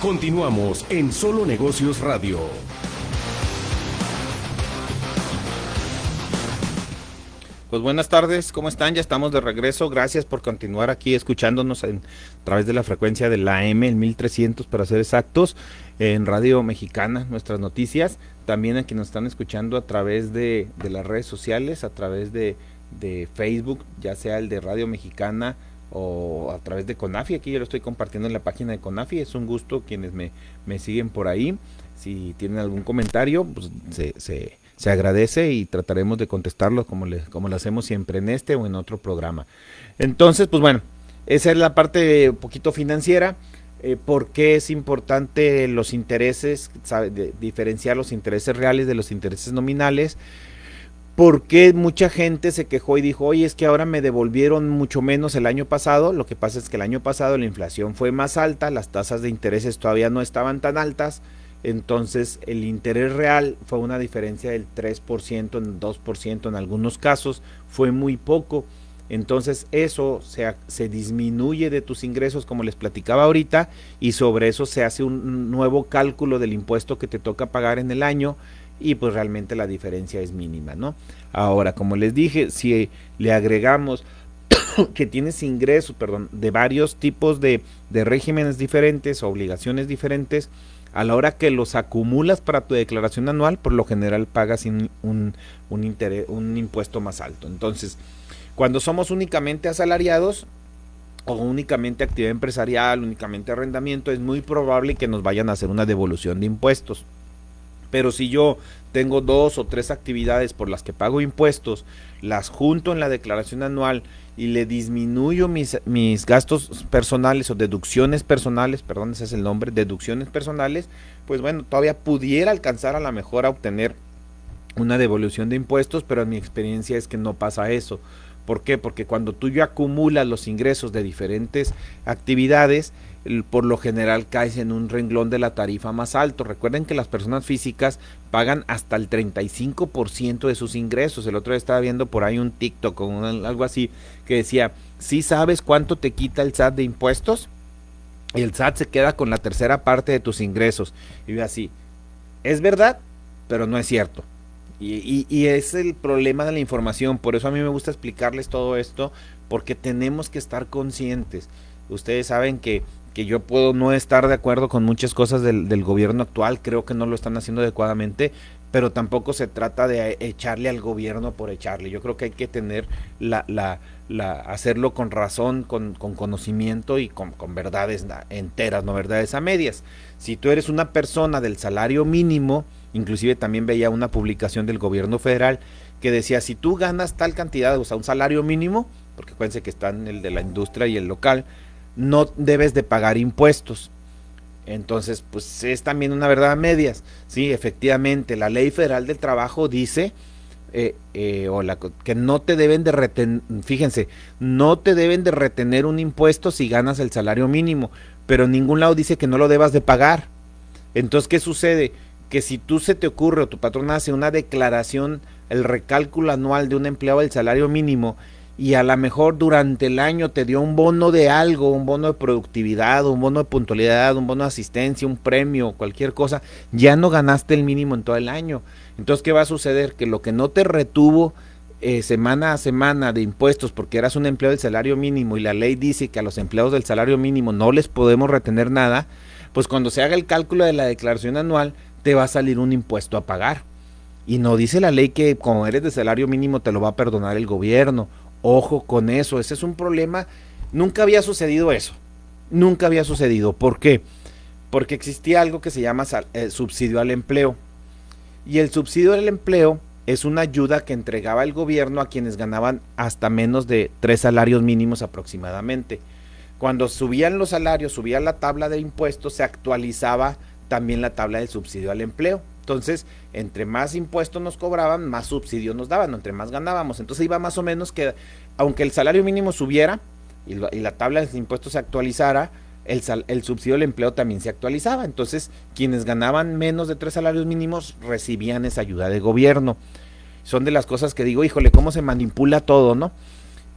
Continuamos en Solo Negocios Radio. Pues buenas tardes, ¿cómo están? Ya estamos de regreso. Gracias por continuar aquí escuchándonos a través de la frecuencia de la AM, el 1300 para ser exactos, en Radio Mexicana, nuestras noticias. También a quienes nos están escuchando a través de las redes sociales, a través de Facebook, ya sea el de Radio Mexicana o a través de CONAFI. Aquí yo lo estoy compartiendo en la página de CONAFI. Es un gusto quienes me siguen por ahí. Si tienen algún comentario, pues se agradece y trataremos de contestarlo como lo hacemos siempre en este o en otro programa. Entonces, pues bueno, esa es la parte un poquito financiera. ¿Por qué es importante los intereses, diferenciar los intereses reales de los intereses nominales? Porque mucha gente se quejó y dijo, oye, es que ahora me devolvieron mucho menos el año pasado. Lo que pasa es que el año pasado la inflación fue más alta, las tasas de intereses todavía no estaban tan altas, entonces el interés real fue una diferencia del 3%, en 2% en algunos casos, fue muy poco. Entonces eso se disminuye de tus ingresos, como les platicaba ahorita, y sobre eso se hace un nuevo cálculo del impuesto que te toca pagar en el año, y pues realmente la diferencia es mínima, ¿no? Ahora, como les dije, si le agregamos que tienes ingresos, de varios tipos de regímenes diferentes, obligaciones diferentes, a la hora que los acumulas para tu declaración anual, por lo general pagas un impuesto más alto. Entonces, cuando somos únicamente asalariados o únicamente actividad empresarial, únicamente arrendamiento, es muy probable que nos vayan a hacer una devolución de impuestos. Pero si yo tengo 2 o 3 actividades por las que pago impuestos, las junto en la declaración anual y le disminuyo mis gastos personales o deducciones personales, ese es el nombre, deducciones personales, pues bueno, todavía pudiera alcanzar a la mejor a obtener una devolución de impuestos, pero en mi experiencia es que no pasa eso. ¿Por qué? Porque cuando tú ya acumulas los ingresos de diferentes actividades, por lo general caes en un renglón de la tarifa más alto. Recuerden que las personas físicas pagan hasta el 35% de sus ingresos. El otro día estaba viendo por ahí un TikTok o algo así que decía, ¿sí sabes cuánto te quita el SAT de impuestos? Y el SAT se queda con la tercera parte de tus ingresos. Y ve así, es verdad, pero no es cierto. Y es el problema de la información. Por eso a mí me gusta explicarles todo esto, porque tenemos que estar conscientes. Ustedes saben que yo puedo no estar de acuerdo con muchas cosas del gobierno actual, creo que no lo están haciendo adecuadamente, pero tampoco se trata de echarle al gobierno por echarle. Yo creo que hay que tener hacerlo con razón, con conocimiento y con verdades enteras, no verdades a medias. Si tú eres una persona del salario mínimo, inclusive también veía una publicación del gobierno federal que decía, si tú ganas tal cantidad, o sea, un salario mínimo, porque acuérdense que están el de la industria y el local, no debes de pagar impuestos. Entonces, pues es también una verdad a medias. Sí, efectivamente, la Ley Federal del Trabajo dice que no te deben de retener, fíjense, no te deben de retener un impuesto si ganas el salario mínimo, pero en ningún lado dice que no lo debas de pagar. Entonces, ¿qué sucede? Que si tú se te ocurre o tu patrón hace una declaración, el recálculo anual de un empleado del salario mínimo, y a lo mejor durante el año te dio un bono de algo, un bono de productividad, un bono de puntualidad, un bono de asistencia, un premio, cualquier cosa, ya no ganaste el mínimo en todo el año. Entonces, ¿qué va a suceder? Que lo que no te retuvo semana a semana de impuestos porque eras un empleado del salario mínimo y la ley dice que a los empleados del salario mínimo no les podemos retener nada, pues cuando se haga el cálculo de la declaración anual te va a salir un impuesto a pagar. Y no dice la ley que como eres de salario mínimo te lo va a perdonar el gobierno. Ojo con eso, ese es un problema. Nunca había sucedido eso, nunca había sucedido. ¿Por qué? Porque existía algo que se llama subsidio al empleo. Y el subsidio al empleo es una ayuda que entregaba el gobierno a quienes ganaban hasta menos de 3 salarios mínimos aproximadamente. Cuando subían los salarios, subía la tabla de impuestos, se actualizaba también la tabla del subsidio al empleo. Entonces, entre más impuestos nos cobraban, más subsidio nos daban, entre más ganábamos. Entonces iba más o menos que, aunque el salario mínimo subiera y la tabla de impuestos se actualizara, el subsidio del empleo también se actualizaba. Entonces, quienes ganaban menos de 3 salarios mínimos recibían esa ayuda de gobierno. Son de las cosas que digo, híjole, cómo se manipula todo, ¿no?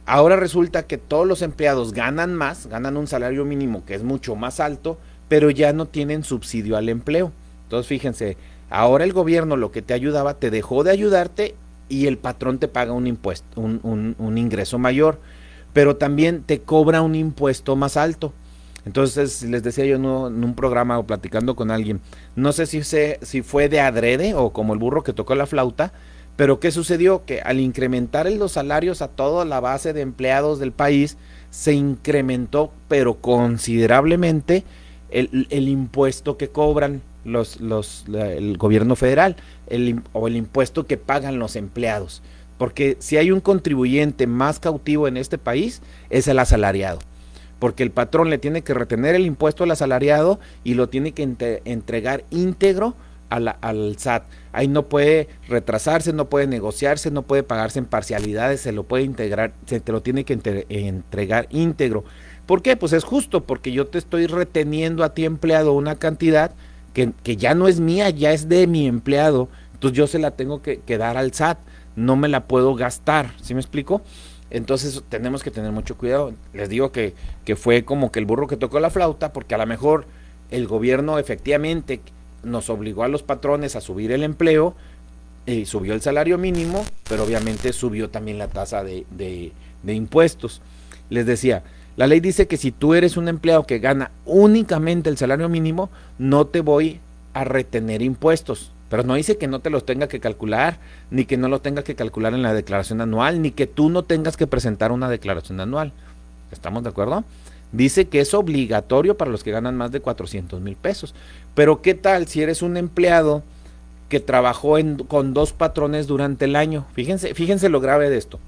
Ahora resulta que todos los empleados ganan más, ganan un salario mínimo que es mucho más alto, pero ya no tienen subsidio al empleo. Entonces, fíjense, ahora el gobierno lo que te ayudaba, te dejó de ayudarte y el patrón te paga un impuesto, un ingreso mayor, pero también te cobra un impuesto más alto. Entonces, les decía yo en un programa o platicando con alguien, no sé si fue de adrede o como el burro que tocó la flauta, pero ¿qué sucedió? Que al incrementar los salarios a toda la base de empleados del país, se incrementó, pero considerablemente, el impuesto que cobran el gobierno federal, o el impuesto que pagan los empleados. Porque si hay un contribuyente más cautivo en este país, es el asalariado. Porque el patrón le tiene que retener el impuesto al asalariado y lo tiene que entregar íntegro al SAT. Ahí no puede retrasarse, no puede negociarse, no puede pagarse en parcialidades, se lo puede integrar, se te lo tiene que entregar íntegro. ¿Por qué? Pues es justo, porque yo te estoy reteniendo a ti, empleado, una cantidad que ya no es mía, ya es de mi empleado, entonces yo se la tengo que dar al SAT, no me la puedo gastar, ¿sí me explico? Entonces tenemos que tener mucho cuidado. Les digo que fue como que el burro que tocó la flauta, porque a lo mejor el gobierno efectivamente nos obligó a los patrones a subir el empleo, y subió el salario mínimo, pero obviamente subió también la tasa de impuestos. Les decía, la ley dice que si tú eres un empleado que gana únicamente el salario mínimo, no te voy a retener impuestos, pero no dice que no te los tenga que calcular, ni que no lo tenga que calcular en la declaración anual, ni que tú no tengas que presentar una declaración anual. ¿Estamos de acuerdo? Dice que es obligatorio para los que ganan más de 400,000 pesos. Pero ¿qué tal si eres un empleado que trabajó con 2 patrones durante el año? Fíjense lo grave de esto.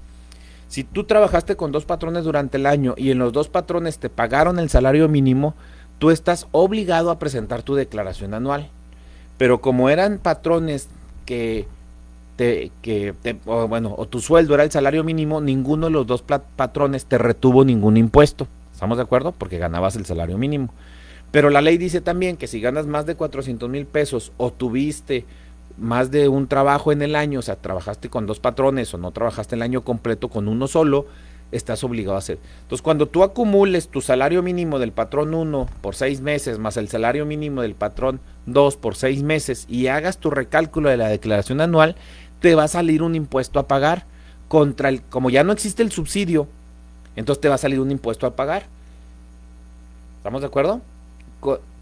Si tú trabajaste con 2 patrones durante el año y en los 2 patrones te pagaron el salario mínimo, tú estás obligado a presentar tu declaración anual. Pero como eran patrones que o tu sueldo era el salario mínimo, ninguno de los dos patrones te retuvo ningún impuesto. ¿Estamos de acuerdo? Porque ganabas el salario mínimo. Pero la ley dice también que si ganas más de 400,000 pesos o tuviste más de un trabajo en el año, o sea, trabajaste con dos patrones o no trabajaste el año completo con uno solo, estás obligado a hacer. Entonces, cuando tú acumules tu salario mínimo del patrón 1 por 6 meses, más el salario mínimo del patrón 2 por 6 meses, y hagas tu recálculo de la declaración anual, te va a salir un impuesto a pagar como ya no existe el subsidio, entonces te va a salir un impuesto a pagar. ¿Estamos de acuerdo?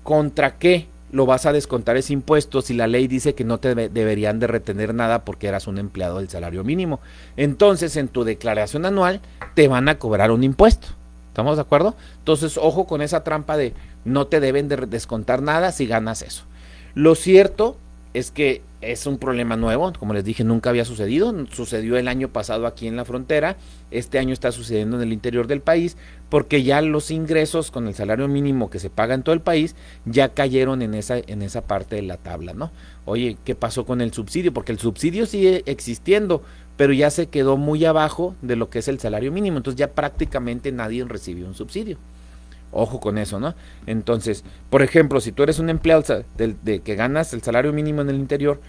¿Contra qué lo vas a descontar ese impuesto si la ley dice que no te deberían de retener nada porque eras un empleado del salario mínimo? Entonces, en tu declaración anual te van a cobrar un impuesto. ¿Estamos de acuerdo? Entonces, ojo con esa trampa de no te deben de descontar nada si ganas eso. Lo cierto es que es un problema nuevo, como les dije, nunca había sucedido, sucedió el año pasado aquí en la frontera, este año está sucediendo en el interior del país, porque ya los ingresos con el salario mínimo que se paga en todo el país, ya cayeron en esa parte de la tabla, ¿no? Oye, ¿qué pasó con el subsidio? Porque el subsidio sigue existiendo, pero ya se quedó muy abajo de lo que es el salario mínimo, entonces ya prácticamente nadie recibió un subsidio. Ojo con eso, ¿no? Entonces, por ejemplo, si tú eres un empleado de que ganas el salario mínimo en el interior,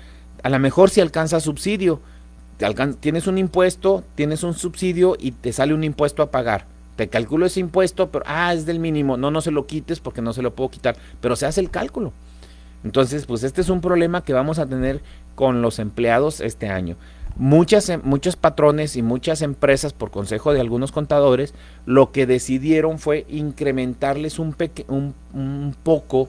a lo mejor si alcanzas subsidio, tienes un impuesto, tienes un subsidio y te sale un impuesto a pagar. Te calculo ese impuesto, pero es del mínimo, no se lo quites porque no se lo puedo quitar, pero se hace el cálculo. Entonces, pues este es un problema que vamos a tener con los empleados este año. Muchos patrones y muchas empresas, por consejo de algunos contadores, lo que decidieron fue incrementarles un poco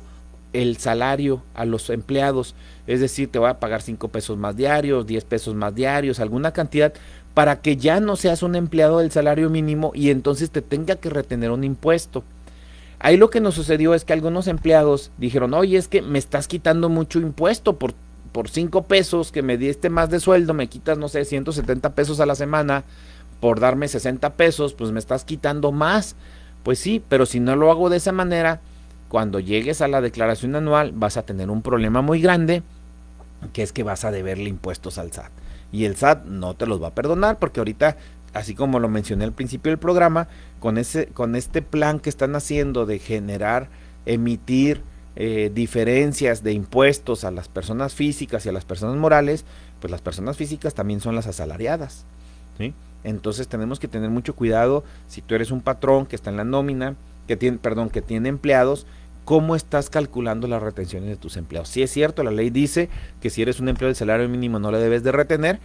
el salario a los empleados, es decir, te voy a pagar 5 pesos más diarios, 10 pesos más diarios, alguna cantidad, para que ya no seas un empleado del salario mínimo y entonces te tenga que retener un impuesto. Ahí lo que nos sucedió es que algunos empleados dijeron, oye, es que me estás quitando mucho impuesto por 5 pesos que me diste más de sueldo, me quitas, 170 pesos a la semana, por darme 60 pesos, pues me estás quitando más. Pues sí, pero si no lo hago de esa manera, cuando llegues a la declaración anual vas a tener un problema muy grande, que es que vas a deberle impuestos al SAT. Y el SAT no te los va a perdonar, porque ahorita, así como lo mencioné al principio del programa, con este plan que están haciendo de emitir diferencias de impuestos a las personas físicas y a las personas morales, pues las personas físicas también son las asalariadas, ¿sí? Entonces tenemos que tener mucho cuidado si tú eres un patrón que está en la nómina, que tiene empleados, cómo estás calculando las retenciones de tus empleados. Sí es cierto, la ley dice que si eres un empleado del salario mínimo no le debes de retener,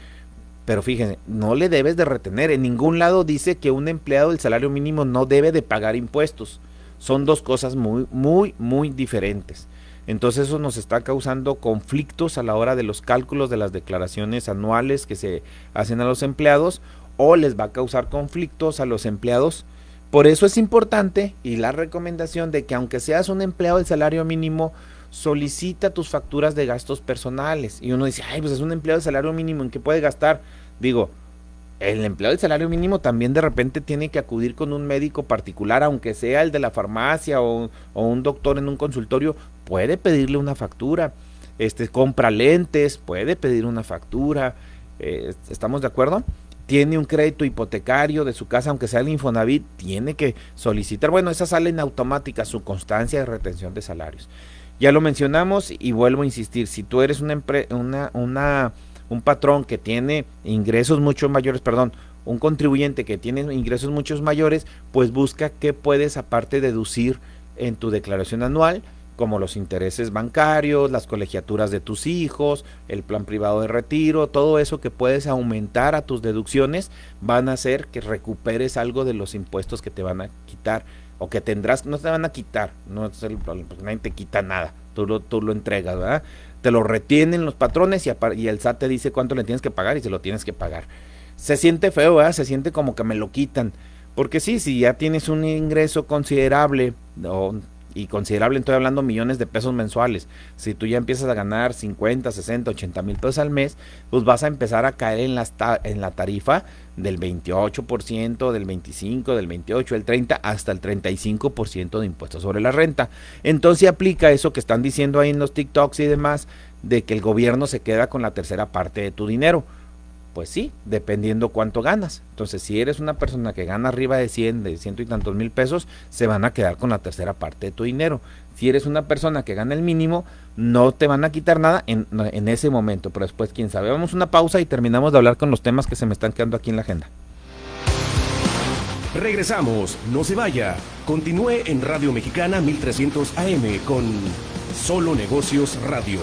pero fíjense, no le debes de retener, en ningún lado dice que un empleado del salario mínimo no debe de pagar impuestos. Son dos cosas muy, muy, muy diferentes. Entonces eso nos está causando conflictos a la hora de los cálculos de las declaraciones anuales que se hacen a los empleados, o les va a causar conflictos a los empleados. Por eso es importante y la recomendación de que aunque seas un empleado del salario mínimo, solicita tus facturas de gastos personales. Y uno dice, pues es un empleado del salario mínimo, ¿en qué puede gastar? Digo, el empleado del salario mínimo también de repente tiene que acudir con un médico particular, aunque sea el de la farmacia o un doctor en un consultorio, puede pedirle una factura. Compra lentes, puede pedir una factura. ¿Estamos de acuerdo? Tiene un crédito hipotecario de su casa, aunque sea el Infonavit, tiene que solicitar. Bueno, esa sale en automática, su constancia de retención de salarios. Ya lo mencionamos y vuelvo a insistir, si tú eres un patrón que tiene ingresos mucho mayores, un contribuyente que tiene ingresos muchos mayores, pues busca qué puedes aparte deducir en tu declaración anual, como los intereses bancarios, las colegiaturas de tus hijos, el plan privado de retiro, todo eso que puedes aumentar a tus deducciones, van a hacer que recuperes algo de los impuestos que te van a quitar, o que tendrás, no te van a quitar, no es el problema, porque nadie te quita nada, tú lo entregas, ¿verdad? Te lo retienen los patrones y el SAT te dice cuánto le tienes que pagar y se lo tienes que pagar. Se siente feo, ¿verdad? Se siente como que me lo quitan, porque sí, si ya tienes un ingreso considerable, y considerable, estoy hablando millones de pesos mensuales, si tú ya empiezas a ganar 50, 60, 80 mil pesos al mes, pues vas a empezar a caer en la tarifa del 28%, del 25%, del 28%, del 30%, hasta el 35% de impuestos sobre la renta. Entonces aplica eso que están diciendo ahí en los TikToks y demás, de que el gobierno se queda con la tercera parte de tu dinero. Pues sí, dependiendo cuánto ganas. Entonces, si eres una persona que gana arriba de 100, de ciento y tantos mil pesos, se van a quedar con la tercera parte de tu dinero. Si eres una persona que gana el mínimo, no te van a quitar nada en ese momento, pero después, quién sabe. Vamos a una pausa y terminamos de hablar con los temas que se me están quedando aquí en la agenda. Regresamos, no se vaya. Continúe en Radio Mexicana 1300 AM con Solo Negocios Radio.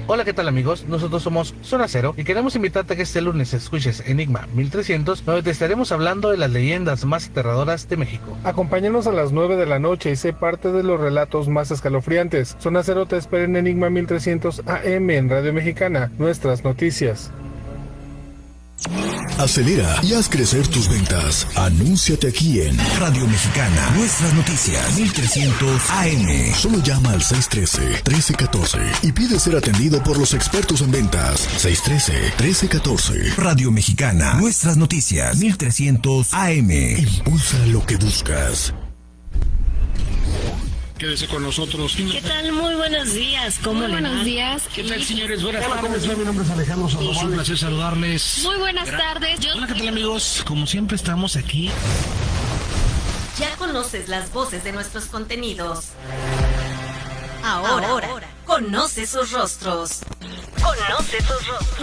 Hola, ¿qué tal amigos? Nosotros somos Zona Cero y queremos invitarte a que este lunes escuches Enigma 1300, donde te estaremos hablando de las leyendas más aterradoras de México. Acompáñanos a las 9 de la noche y sé parte de los relatos más escalofriantes. Zona Cero te espera en Enigma 1300 AM en Radio Mexicana, nuestras noticias. Acelera y haz crecer tus ventas. Anúnciate aquí en Radio Mexicana. Nuestras noticias 1300 AM. Solo llama al 613-1314 y pide ser atendido por los expertos en ventas. 613-1314. Radio Mexicana. Nuestras noticias 1300 AM. Impulsa lo que buscas. Quédese con nosotros. ¿Qué tal? Muy buenos días. ¿Cómo le va? Buenos días. ¿Qué tal, señores? Buenas tardes. Mi nombre es Alejandro Sandoval. Es un placer saludarles. Muy buenas tardes. Hola, ¿qué tal, amigos? Como siempre estamos aquí. Ya conoces las voces de nuestros contenidos. Ahora, conoce sus rostros.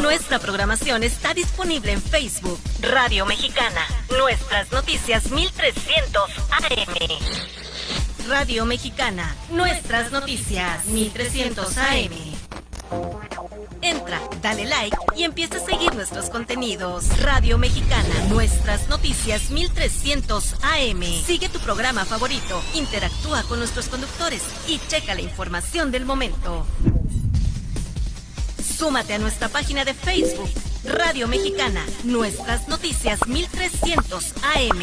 Nuestra programación está disponible en Facebook, Radio Mexicana, Nuestras Noticias 1300 AM. Radio Mexicana, Nuestras Noticias 1300 AM. Entra, dale like y empieza a seguir nuestros contenidos. Radio Mexicana, Nuestras Noticias 1300 AM. Sigue tu programa favorito, interactúa con nuestros conductores y checa la información del momento. Súmate a nuestra página de Facebook, Radio Mexicana, Nuestras Noticias 1300 AM.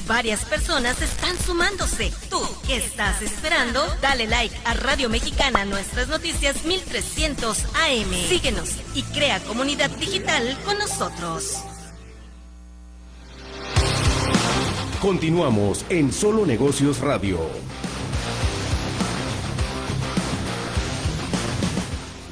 Varias personas están sumándose. ¿Tú qué estás esperando? Dale like a Radio Mexicana, Nuestras Noticias 1300 AM. Síguenos y crea comunidad digital con nosotros. Continuamos en Solo Negocios Radio.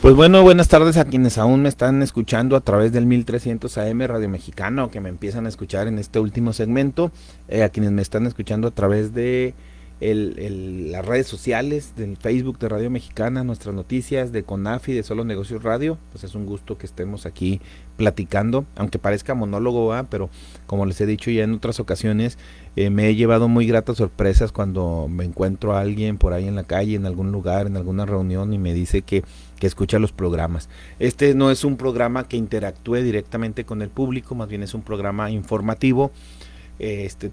Pues bueno, buenas tardes a quienes aún me están escuchando a través del 1300 AM Radio Mexicana o que me empiezan a escuchar en este último segmento, a quienes me están escuchando a través de las redes sociales, del Facebook de Radio Mexicana, Nuestras Noticias, de CONAFI, de Solo Negocios Radio. Pues es un gusto que estemos aquí platicando, aunque parezca monólogo, ¿verdad? Pero como les he dicho ya en otras ocasiones, me he llevado muy gratas sorpresas cuando me encuentro a alguien por ahí en la calle, en algún lugar, en alguna reunión y me dice que escucha los programas. Este no es un programa que interactúe directamente con el público, más bien es un programa informativo.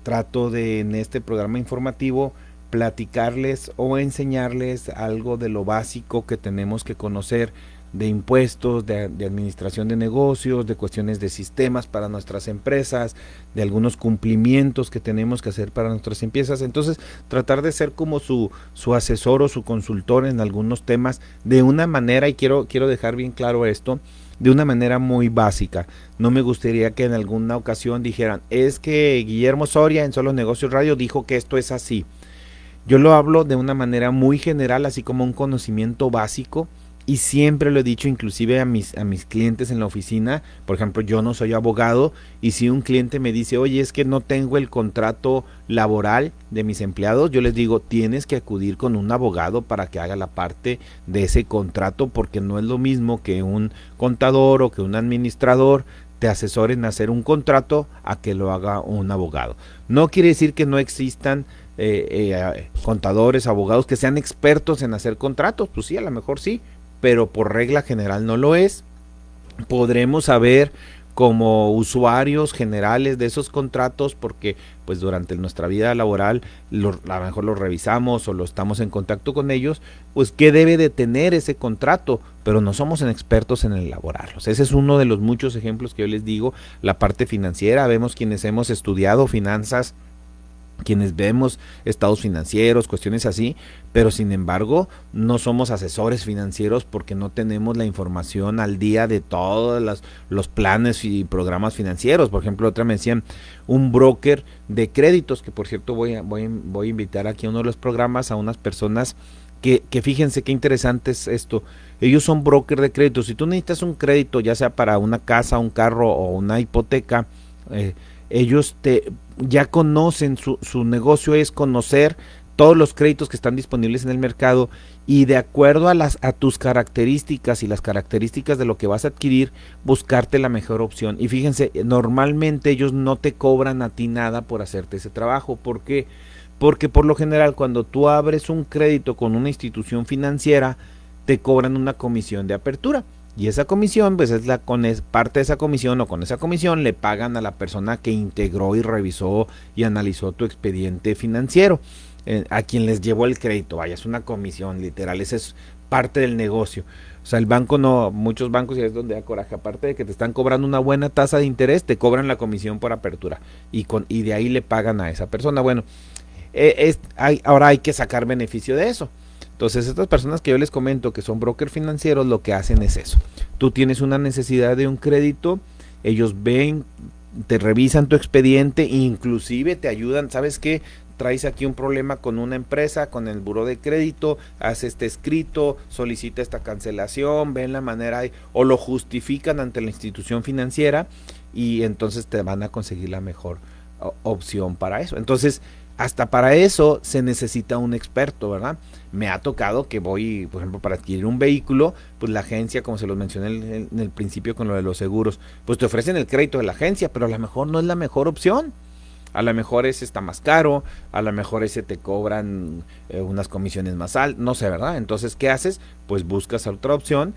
Trato de en este programa informativo platicarles o enseñarles algo de lo básico que tenemos que conocer de impuestos, de administración de negocios, de cuestiones de sistemas para nuestras empresas, de algunos cumplimientos que tenemos que hacer para nuestras empresas. Entonces, tratar de ser como su asesor o su consultor en algunos temas de una manera, y quiero dejar bien claro esto, de una manera muy básica. No me gustaría que en alguna ocasión dijeran, es que Guillermo Soria en Solo Negocios Radio dijo que esto es así. Yo lo hablo de una manera muy general, así como un conocimiento básico, y siempre lo he dicho inclusive a mis clientes en la oficina. Por ejemplo, yo no soy abogado, y si un cliente me dice, oye, es que no tengo el contrato laboral de mis empleados, yo les digo, tienes que acudir con un abogado para que haga la parte de ese contrato, porque no es lo mismo que un contador o que un administrador te asesoren a hacer un contrato a que lo haga un abogado. No quiere decir que no existan contadores, abogados que sean expertos en hacer contratos, pues sí, a lo mejor sí, pero por regla general no lo es. Podremos saber como usuarios generales de esos contratos, porque pues durante nuestra vida laboral a lo mejor lo revisamos o lo estamos en contacto con ellos, pues qué debe de tener ese contrato, pero no somos expertos en elaborarlos. Ese es uno de los muchos ejemplos que yo les digo. La parte financiera, vemos quienes hemos estudiado finanzas, quienes vemos estados financieros, cuestiones así, pero sin embargo no somos asesores financieros porque no tenemos la información al día de todos los planes y programas financieros. Por ejemplo, otra me decían un broker de créditos, que por cierto voy a invitar aquí a uno de los programas a unas personas que fíjense qué interesante es esto. Ellos son broker de crédito. Si tú necesitas un crédito, ya sea para una casa, un carro o una hipoteca, ellos ya conocen, su negocio es conocer todos los créditos que están disponibles en el mercado y de acuerdo a tus características y las características de lo que vas a adquirir, buscarte la mejor opción. Y fíjense, normalmente ellos no te cobran a ti nada por hacerte ese trabajo. ¿Por qué? Porque por lo general cuando tú abres un crédito con una institución financiera, te cobran una comisión de apertura. Y esa comisión, pues es parte de esa comisión, o con esa comisión le pagan a la persona que integró y revisó y analizó tu expediente financiero, a quien les llevó el crédito. Vaya, es una comisión literal, esa es parte del negocio. O sea, el banco muchos bancos, y es donde da coraje, aparte de que te están cobrando una buena tasa de interés, te cobran la comisión por apertura y de ahí le pagan a esa persona. Bueno, ahora hay que sacar beneficio de eso. Entonces, estas personas que yo les comento que son brokers financieros, lo que hacen es eso. Tú tienes una necesidad de un crédito, ellos ven, te revisan tu expediente, inclusive te ayudan. ¿Sabes qué? Traes aquí un problema con una empresa, con el buró de crédito, haz este escrito, solicita esta cancelación, ven la manera, o lo justifican ante la institución financiera y entonces te van a conseguir la mejor opción para eso. Entonces, hasta para eso se necesita un experto, ¿verdad? Me ha tocado que voy, por ejemplo, para adquirir un vehículo, pues la agencia, como se los mencioné en el principio con lo de los seguros, pues te ofrecen el crédito de la agencia, pero a lo mejor no es la mejor opción. A lo mejor ese está más caro, a lo mejor ese te cobran unas comisiones más altas, no sé, ¿verdad? Entonces, ¿qué haces? Pues buscas otra opción.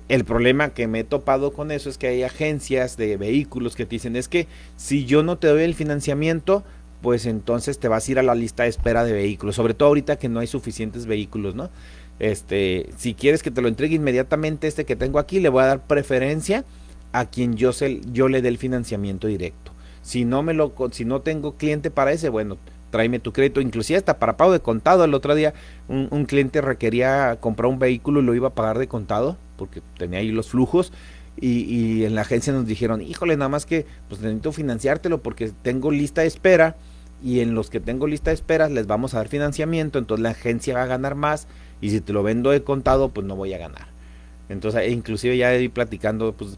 El problema que me he topado con eso es que hay agencias de vehículos que te dicen, es que si yo no te doy el financiamiento, pues entonces te vas a ir a la lista de espera de vehículos, sobre todo ahorita que no hay suficientes vehículos, ¿no? Si quieres que te lo entregue inmediatamente que tengo aquí, le voy a dar preferencia a quien yo le dé el financiamiento directo. Si no tengo cliente para ese, bueno, tráeme tu crédito, inclusive hasta para pago de contado. El otro día un cliente requería comprar un vehículo y lo iba a pagar de contado, porque tenía ahí los flujos, y en la agencia nos dijeron, híjole, nada más que pues necesito financiártelo porque tengo lista de espera, y en los que tengo lista de espera les vamos a dar financiamiento, entonces la agencia va a ganar más, y si te lo vendo de contado, pues no voy a ganar. Entonces, inclusive ya ir platicando, pues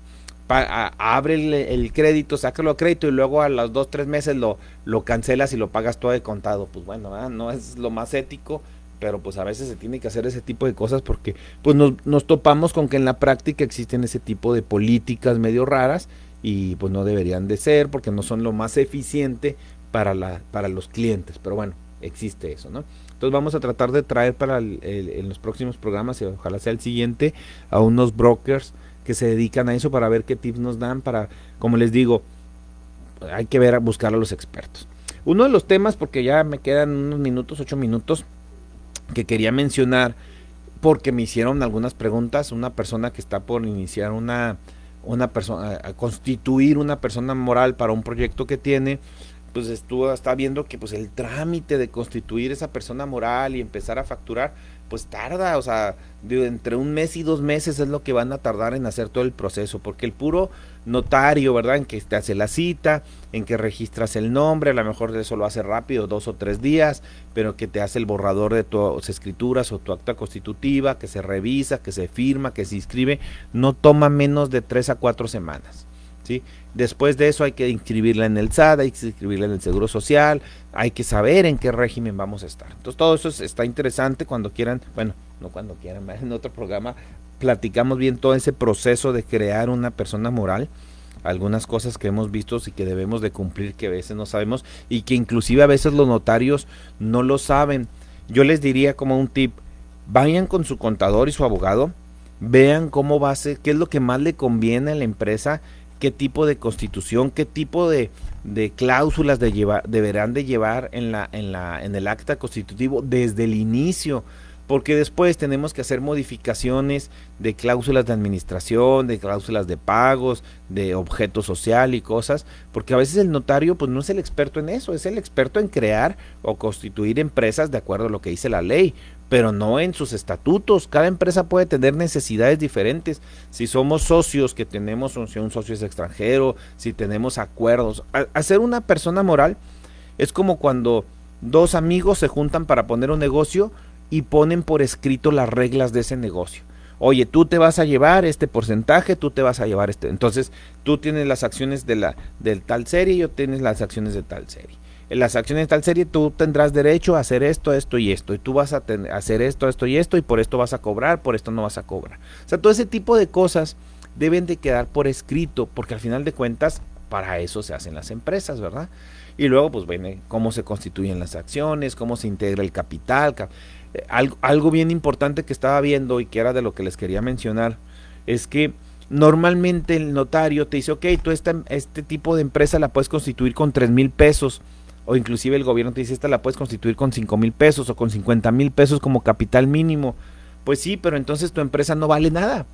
abre el crédito, sácalo a crédito y luego a los 2-3 meses lo cancelas y lo pagas todo de contado. Pues bueno, ¿verdad? No es lo más ético, pero pues a veces se tiene que hacer ese tipo de cosas porque pues nos topamos con que en la práctica existen ese tipo de políticas medio raras y pues no deberían de ser porque no son lo más eficiente para los clientes, pero bueno, existe eso, ¿no? Entonces vamos a tratar de traer en los próximos programas, y ojalá sea el siguiente, a unos brokers que se dedican a eso para ver qué tips nos dan para, como les digo, hay que buscar a los expertos. Uno de los temas, porque ya me quedan unos minutos, 8 minutos, que quería mencionar, porque me hicieron algunas preguntas, una persona que está por iniciar a constituir una persona moral para un proyecto que tiene, pues está viendo que pues el trámite de constituir esa persona moral y empezar a facturar, pues tarda, o sea, entre 1 mes y 2 meses es lo que van a tardar en hacer todo el proceso, porque el puro notario, ¿verdad?, en que te hace la cita, en que registras el nombre, a lo mejor eso lo hace rápido, 2 o 3 días, pero que te hace el borrador de tus escrituras o tu acta constitutiva, que se revisa, que se firma, que se inscribe, no toma menos de 3 a 4 semanas. ¿Sí? Después de eso hay que inscribirla en el SAT, hay que inscribirla en el Seguro Social, hay que saber en qué régimen vamos a estar. Entonces todo eso está interesante cuando quieran, bueno, no cuando quieran, en otro programa platicamos bien todo ese proceso de crear una persona moral, algunas cosas que hemos visto y que debemos de cumplir que a veces no sabemos y que inclusive a veces los notarios no lo saben. Yo les diría como un tip, vayan con su contador y su abogado, vean cómo va a ser, qué es lo que más le conviene a la empresa, qué tipo de constitución, qué tipo de cláusulas deberán de llevar en el acta constitutivo desde el inicio, porque después tenemos que hacer modificaciones de cláusulas de administración, de cláusulas de pagos, de objeto social y cosas, porque a veces el notario pues no es el experto en eso, es el experto en crear o constituir empresas de acuerdo a lo que dice la ley, pero no en sus estatutos. Cada empresa puede tener necesidades diferentes. Si somos socios, que tenemos, si un socio es extranjero, si tenemos acuerdos. Hacer una persona moral es como cuando 2 amigos se juntan para poner un negocio y ponen por escrito las reglas de ese negocio. Oye, tú te vas a llevar este porcentaje, tú te vas a llevar este. Entonces, tú tienes las acciones del tal serie, yo tienes las acciones de tal serie. En las acciones de tal serie tú tendrás derecho a hacer esto, esto y esto. Y tú vas a hacer esto, esto y esto, y por esto vas a cobrar, por esto no vas a cobrar. O sea, todo ese tipo de cosas deben de quedar por escrito, porque al final de cuentas, para eso se hacen las empresas, ¿verdad? Y luego, pues, viene cómo se constituyen las acciones, cómo se integra el capital. Algo bien importante que estaba viendo y que era de lo que les quería mencionar, es que normalmente el notario te dice, ok, tú este tipo de empresa la puedes constituir con 3,000 pesos, o inclusive el gobierno te dice, esta la puedes constituir con 5,000 pesos o con 50,000 pesos como capital mínimo. Pues sí, pero entonces tu empresa no vale nada.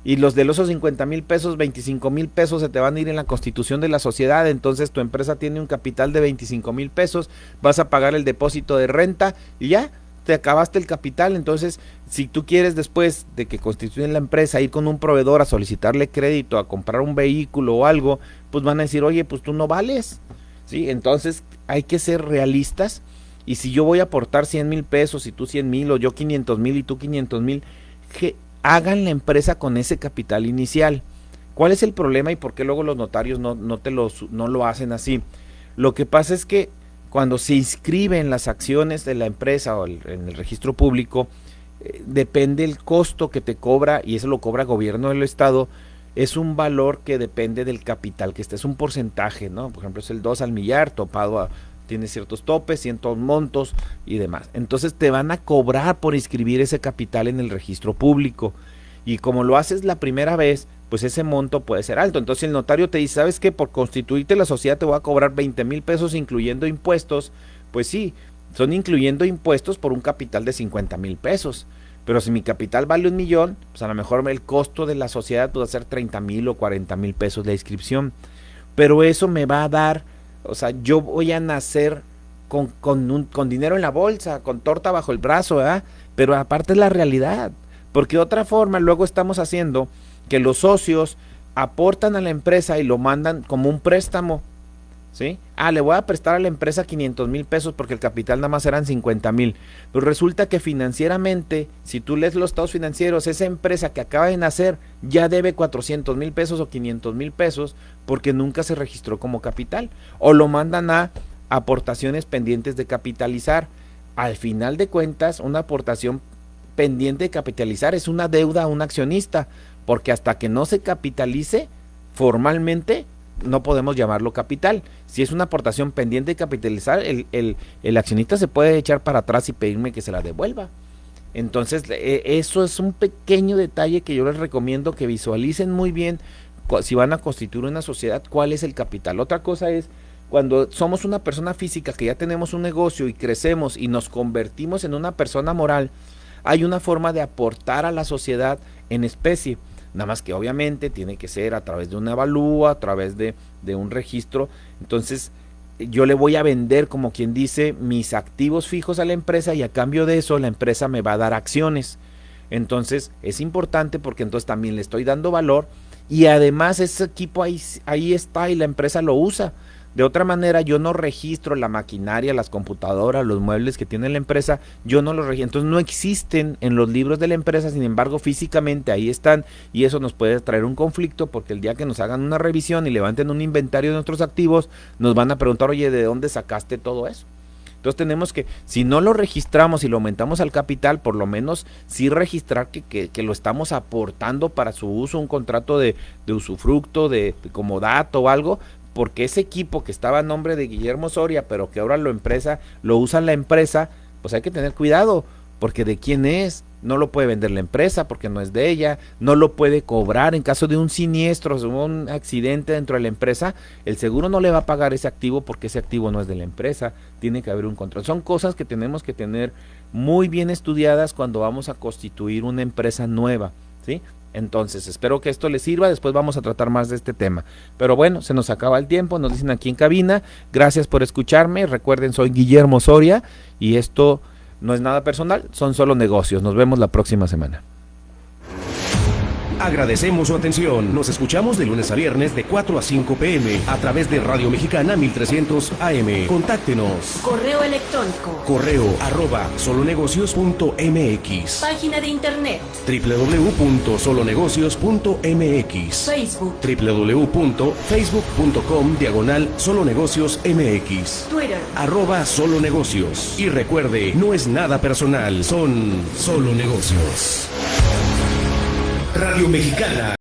Y los de los 50,000 pesos, 25,000 pesos se te van a ir en la constitución de la sociedad. Entonces tu empresa tiene un capital de 25,000 pesos, vas a pagar el depósito de renta y ya, te acabaste el capital. Entonces, si tú quieres después de que constituyen la empresa ir con un proveedor a solicitarle crédito, a comprar un vehículo o algo, pues van a decir, oye, pues tú no vales, ¿sí? Entonces hay que ser realistas, y si yo voy a aportar 100,000 pesos y tú 100,000, o yo 500,000 y tú 500,000, que hagan la empresa con ese capital inicial. ¿Cuál es el problema y por qué luego los notarios no lo hacen así? Lo que pasa es que cuando se inscriben las acciones de la empresa o en el registro público, depende el costo que te cobra, y eso lo cobra el gobierno del estado. Es un valor que depende del capital que esté, es un porcentaje, ¿no? Por ejemplo, es el 2 al millar, topado tiene ciertos topes, ciertos montos y demás. Entonces te van a cobrar por inscribir ese capital en el registro público, y como lo haces la primera vez, pues ese monto puede ser alto. Entonces el notario te dice, ¿sabes qué? Por constituirte la sociedad te voy a cobrar 20,000 pesos incluyendo impuestos. Pues sí, son incluyendo impuestos por un capital de 50,000 pesos. Pero si mi capital vale 1,000,000, pues a lo mejor el costo de la sociedad puede ser 30,000 o 40,000 pesos la inscripción. Pero eso me va a dar, o sea, yo voy a nacer con dinero en la bolsa, con torta bajo el brazo, ¿verdad? Pero aparte es la realidad, porque de otra forma luego estamos haciendo que los socios aportan a la empresa y lo mandan como un préstamo, ¿sí? Le voy a prestar a la empresa 500,000 pesos porque el capital nada más eran 50,000. Pero resulta que financieramente, si tú lees los estados financieros, esa empresa que acaba de nacer ya debe 400,000 pesos o 500,000 pesos porque nunca se registró como capital. O lo mandan a aportaciones pendientes de capitalizar. Al final de cuentas, una aportación pendiente de capitalizar es una deuda a un accionista, porque hasta que no se capitalice formalmente, no podemos llamarlo capital. Si es una aportación pendiente de capitalizar, el accionista se puede echar para atrás y pedirme que se la devuelva. Entonces, eso es un pequeño detalle que yo les recomiendo que visualicen muy bien si van a constituir una sociedad, cuál es el capital. Otra cosa es, cuando somos una persona física que ya tenemos un negocio y crecemos y nos convertimos en una persona moral, hay una forma de aportar a la sociedad en especie. Nada más que obviamente tiene que ser a través de una avalúa, a través de un registro. Entonces yo le voy a vender, como quien dice, mis activos fijos a la empresa, y a cambio de eso la empresa me va a dar acciones. Entonces es importante, porque entonces también le estoy dando valor, y además ese equipo ahí está y la empresa lo usa. De otra manera, yo no registro la maquinaria, las computadoras, los muebles que tiene la empresa, yo no los registro. Entonces no existen en los libros de la empresa, sin embargo físicamente ahí están, y eso nos puede traer un conflicto, porque el día que nos hagan una revisión y levanten un inventario de nuestros activos, nos van a preguntar, oye, ¿de dónde sacaste todo eso? Entonces tenemos que, si no lo registramos y lo aumentamos al capital, por lo menos sí registrar que lo estamos aportando para su uso, un contrato de usufructo, de comodato o algo, porque ese equipo que estaba a nombre de Guillermo Soria, pero que ahora lo usa la empresa, pues hay que tener cuidado, porque de quién es, no lo puede vender la empresa porque no es de ella, no lo puede cobrar en caso de un siniestro, un accidente dentro de la empresa, el seguro no le va a pagar ese activo porque ese activo no es de la empresa, tiene que haber un control. Son cosas que tenemos que tener muy bien estudiadas cuando vamos a constituir una empresa nueva, ¿sí? Entonces, espero que esto les sirva, después vamos a tratar más de este tema. Pero bueno, se nos acaba el tiempo, nos dicen aquí en cabina, gracias por escucharme, recuerden, soy Guillermo Soria, y esto no es nada personal, son solo negocios. Nos vemos la próxima semana. Agradecemos su atención. Nos escuchamos de lunes a viernes de 4 a 5 p.m. a través de Radio Mexicana 1300 AM. Contáctenos. Correo electrónico. correo@solonegocios.mx. Página de internet. www.solonegocios.mx. Facebook. www.facebook.com/solonegociosmx. Twitter. @solonegocios. Y recuerde, no es nada personal, son solo negocios. Radio Mexicana.